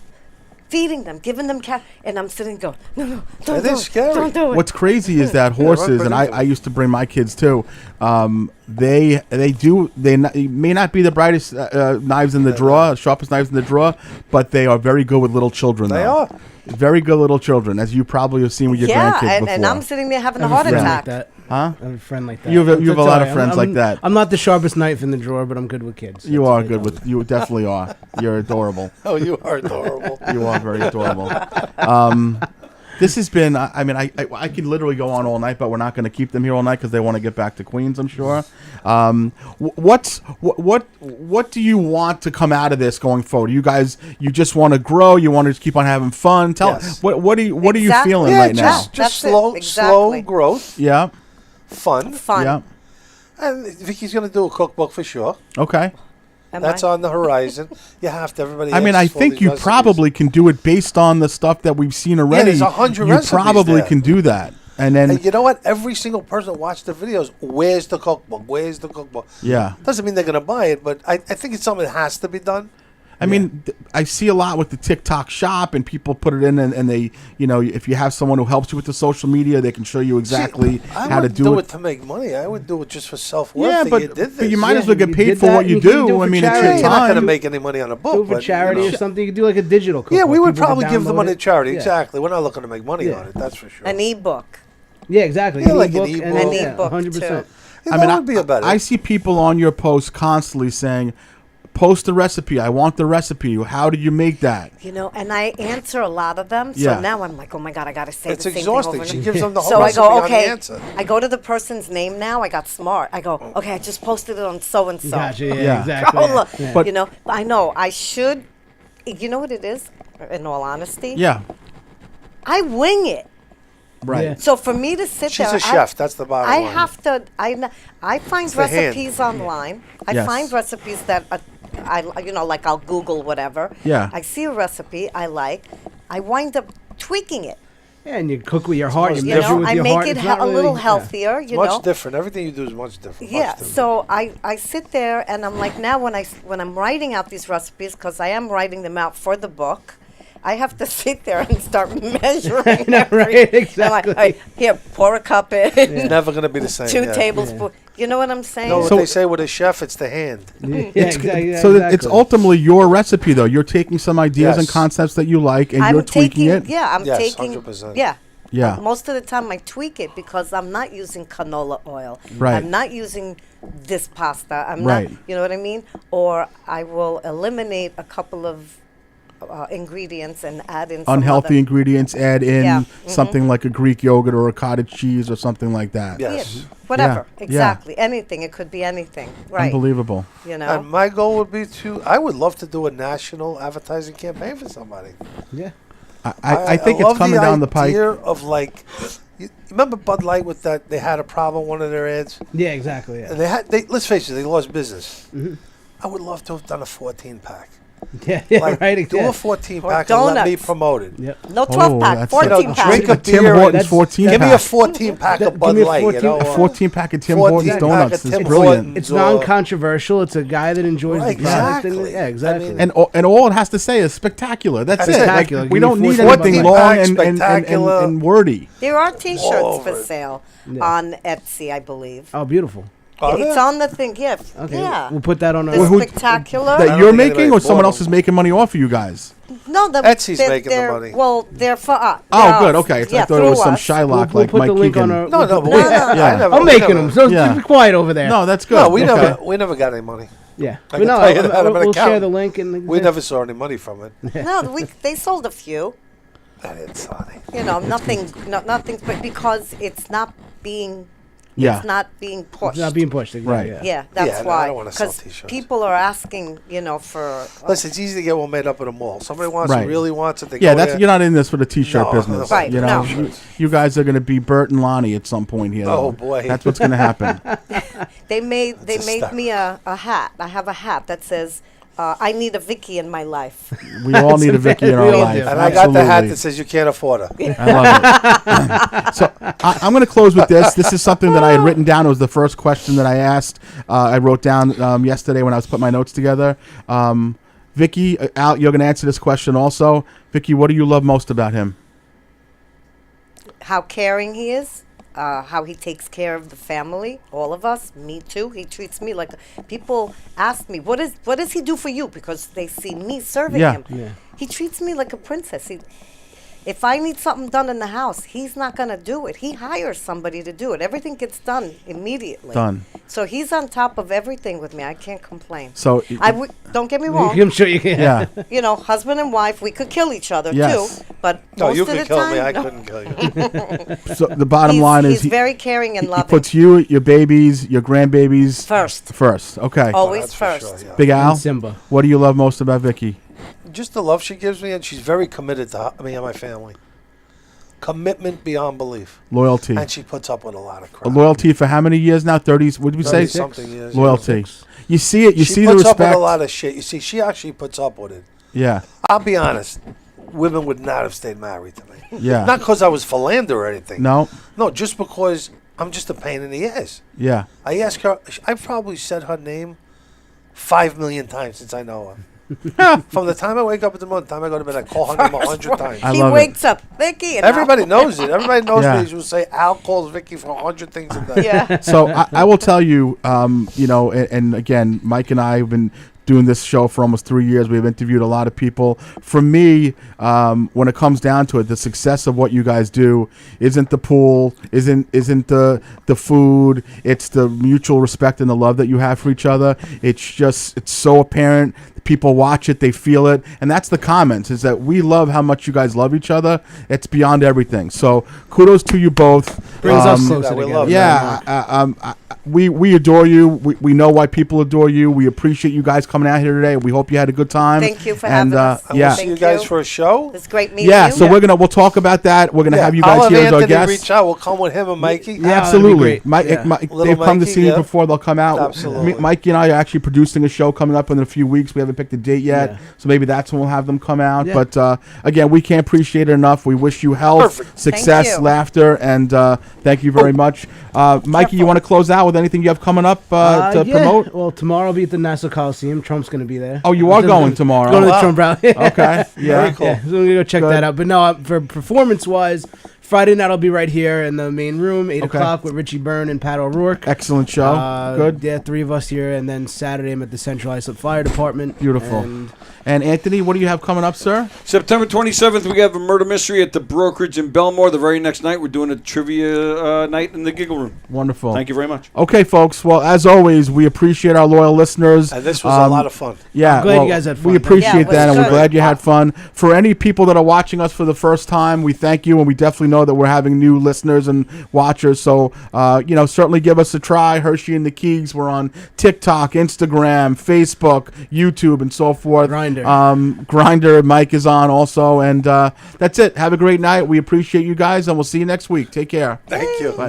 feeding them, giving them cat, and I'm sitting going, no, don't It do is it, scary. don't do it. What's crazy is that horses, and I used to bring my kids too. They may not be the brightest knives in the drawer, sharpest knives in the drawer, but they are very good with little children. They though. are. Very good little children, as you probably have seen with your Yeah, grandkids before. and I'm sitting there having a I have heart friend attack. Like that. Huh? I have a friend like that. You have a It's lot all of right. friends I'm- like that. I'm not the sharpest knife in the drawer, but I'm good with kids. You That's are what they good tell with. You definitely are. You're adorable. Oh, you are adorable. You are very adorable. This has been. I mean, I could literally go on all night, but we're not going to keep them here all night because they want to get back to Queens. I'm sure. What do you want to come out of this going forward? You guys, you just want to grow. You want to just keep on having fun. Tell Yes. what are you Exactly. feeling Yeah, right now? just That's it, slow exactly. growth, Yeah. fun. Fun. Yeah. And Vicky's going to do a cookbook for sure. Okay. Am That's I? on the horizon. You have to. Everybody. I mean, I asks for think these you recipes. probably can do it based on the stuff that we've seen already. there's 100 You recipes probably there. can do that, and then And you know what? Every single person that watched the videos, where's the cookbook? Where's the cookbook? yeah. Doesn't mean they're going to buy it, but I think it's something that has to be done. I mean, I see a lot with the TikTok shop, and people put it in, and they, if you have someone who helps you with the social media, they can show you exactly See, I how to wouldn't do it. to make money. I would do it just for self-worth. Yeah, that but, you did this. but you might as well Yeah, get you paid did for that, what you you can do do. it I for mean, it's charity. your You're not going to time. make any money on a book. Do it for but, charity or something. You could do like a digital cookbook. Yeah, we would People could probably give the download money it. to charity. Yeah. Exactly. We're not looking to make money Yeah. on it. That's for sure. An ebook. Yeah, exactly. Yeah, like an ebook ebook. An and- yeah, ebook, 100%. Yeah, I that mean, would be a better. I see people on your posts constantly saying, "Post the recipe. I want the recipe. How do you make that?" And I answer a lot of them. So Yeah. now I'm like, oh my God, I got to say It's the same exhausting. thing over She and gives them the whole So I recipe go, on the okay. answer. I go to the person's name now. I got smart. I go, okay, I just posted it on so and so. Gotcha. Yeah, Yeah. exactly. Oh, yeah. look, Yeah. But- I know I should. You know what it is? In all honesty, Yeah. I wing it. Right. Yeah. So for me to sit She's there, a chef. That's the bottom I line. have to. I find the hand. recipes online. I Yes. find recipes that like I'll Google whatever. Yeah. I see a recipe I like. I wind up tweaking it. Yeah, and you cook with your heart. You You measure with I your make heart. it It's not a really- little yeah. healthier. It's much know. different. Everything you do is much different. Yeah, Much different. so I sit there and I'm like, now when I'm writing out these recipes, because I am writing them out for the book, I have to sit there and start measuring. know, right? every- Exactly. I'm like, all right, here, pour a cup in, It's never going to be the same. 2 yeah. tablespoons. You know what I'm saying? No, what So- they say with a chef, it's the hand. Yeah, It's, exactly. so that it's ultimately your recipe, though. You're taking some ideas and Yes. concepts that you like, and I'm you're tweaking it. Yeah, I'm Yes, taking. 100%. Yeah. Yeah. Most of the time I tweak it because I'm not using canola oil. Right. I'm not using this pasta. I'm Right. not, you know what I mean? Or I will eliminate a couple of ingredients and add in some Unhealthy other- ingredients, add in Yeah. something like a Greek yogurt or a cottage cheese or something like that. Yeah. Yeah, Yes. whatever. Yeah. Exactly. Anything. It could be anything. Right. Unbelievable. You know? And my goal would be I would love to do a national advertising campaign for somebody. Yeah. I think it's love coming down the pike. idea of like, you remember Bud Light with that? They had a problem, one of their ads, Yeah, exactly. and Yeah. let's face it, they lost business. I would love to have done a 14-pack. Yeah, yeah, Like, right. do Yeah. a 14-pack Or and let me donuts. promote it. Yep. No 12 Oh, pack, that's- 14 You pack. know, drink a Tim beer. Hortons That's- 14 Give me a pack. 14-pack Give of Bud me a Light, you 14 know. A 14-pack of Tim 14 Hortons pack donuts of is Tim brilliant. Hortons. It's or- non-controversial. It's a guy that enjoys Right, the product. And, exactly. yeah, exactly. I mean- And all it has to say is spectacular. That's That's it. it. Like, Spectacular. we Give me don't need 14 anything bucks. long Spectacular. and wordy. There are T-shirts All for over it. sale Yeah. on Etsy, I believe. Oh, beautiful. Are It's there? on the thing. Yeah. Okay, Yeah. we'll put that on our. The who- spectacular. That don't you're think making, anybody or someone bought else them. is making money off of you guys? No, Etsy's making the they're- money. Well, they're for us. Oh, They're good. us. Okay, Yeah, I thought it through was some us. Shylock We'll like put Mike the link Keegan. on our. No, we'll no, put but the- we, Yeah. I never, I'm we making never- them. So Yeah. be quiet over there. No, that's good. No, we Okay. never got any money. Yeah. I But can no, tell you that. I'm an we'll share accountant. the link and. We never saw any money from it. No, they sold a few. I didn't saw any. You know, nothing, but because it's not being Yeah. It's not being pushed. It's not being pushed. Exactly, Right. Yeah, that's Yeah, no, I why. don't wanna sell Because t-shirts. people are asking, for. Listen, it's easy to get one made up at a mall. Somebody wants Right. it, really wants it. They Yeah, go that's there. you're not in this for the t-shirt No, business. Right, You know, no. you guys are going to be Bert and Lonnie at some point here. Oh, though. boy. That's what's going to happen. They made start. me a hat. I have a hat that says, "I need a Vicky in my life." We all need a Vicky in We our all life. do. And I got the hat Absolutely. that says you can't afford her. I love it. So I'm going to close with this. This is something that I had written down. It was the first question that I asked. I wrote down yesterday when I was putting my notes together. Vicky, Al, you're going to answer this question also. Vicky, what do you love most about him? How caring he is, how he takes care of the family, all of us, me too. He treats me like people ask me, what does he do for you? Because they see me serving Yeah. him. Yeah. He treats me like a princess. If I need something done in the house, he's not going to do it. He hires somebody to do it. Everything gets done immediately. Done. So he's on top of everything with me. I can't complain. So Don't get me wrong. I'm sure you can. yeah. Husband and wife, we could kill each other Yes. too. But No, most you of the could kill time, me. I no. couldn't kill you. So the bottom line is he's very caring and he loving. puts you, your babies, your grandbabies First. First. Okay. Always That's for first. sure, yeah. Big Al, And Simba. what do you love most about Vicky? Just the love she gives me, and she's very committed to me and my family. Commitment beyond belief. Loyalty. And she puts up with a lot of crap. Loyalty for how many years now? 30s? What did we say? 30-something years. Loyalty. You see it. You She see the puts up respect. with a lot of shit. You see, she actually puts up with it. Yeah. I'll be honest. Women would not have stayed married to me. Yeah. Not because I was philander or anything. No. No, just because I'm just a pain in the ass. Yeah. I ask her. I've probably said her name 5 million times since I know her. From the time I wake up in the morning, the time I go to bed, I call her name 100 times. I He love it. wakes up, Vicky. And Everybody knows it. Everybody knows Yeah. me. She will say Al calls Vicky for 100 things a day. Yeah. So I will tell you, and again, Mike and I have been doing this show for almost 3 years. We've interviewed a lot of people. For me, when it comes down to it, the success of what you guys do isn't the pool, isn't the food. It's the mutual respect and the love that you have for each other. It's so apparent. People watch it, they feel it, and that's the comments. Is that we love how much you guys love each other. It's beyond everything. So kudos to you both. Brings us that closer we together. love. Yeah, we adore you. We know why people adore you. We appreciate you guys coming out here today. We hope you had a good time. Thank you for and, having us. And Yeah, we'll see you Thank guys you. for a show. It's great meeting yeah. you. So we'll talk about that. We're gonna have you I'll guys have here as our Anthony guests. reach out. We'll come with him and Mikey. Yeah. that'd be Absolutely, great. Mike. Yeah. Little They've come to Mikey, see you yeah. before. They'll come out. Absolutely. Mikey and I are actually producing a show coming up in a few weeks. We haven't picked a date yet, Yeah. so maybe that's when we'll have them come out. Yeah. But again, we can't appreciate it enough. We wish you health, Perfect. success, Thank you. laughter, and thank you very much. Mikey, you want to close out with anything you have coming up to Yeah. promote? Well, tomorrow I'll be at the Nassau Coliseum. Trump's going to be there. Oh, you are going tomorrow. Going to the wow. Trump rally. Okay. Yeah. Very cool. Yeah, so we're gonna go check Good. that out. But no, for performance-wise, Friday night I'll be right here in the main room, 8 Okay. o'clock with Richie Byrne and Pat O'Rourke. Excellent show. Good. Yeah, 3 of us here, and then Saturday I'm at the Central Islip Fire Department. Beautiful. And And Anthony, what do you have coming up, sir? September 27th, we have a murder mystery at the Brokerage in Belmore. The very next night, we're doing a trivia night in the Giggle Room. Wonderful. Thank you very much. Okay, folks. Well, as always, we appreciate our loyal listeners. And this was a lot of fun. Yeah, I'm glad you well, guys had fun. We appreciate Yeah, it was that, and we're good. glad you had fun. For any people that are watching us for the first time, we thank you, and we definitely know that we're having new listeners and watchers. So, certainly give us a try. Hershey and the Keegs. We're on TikTok, Instagram, Facebook, YouTube, and so forth. Grindr. Grindr. Mike is on also, and that's it. Have a great night. We appreciate you guys, and we'll see you next week. Take care. Thank you. Bye.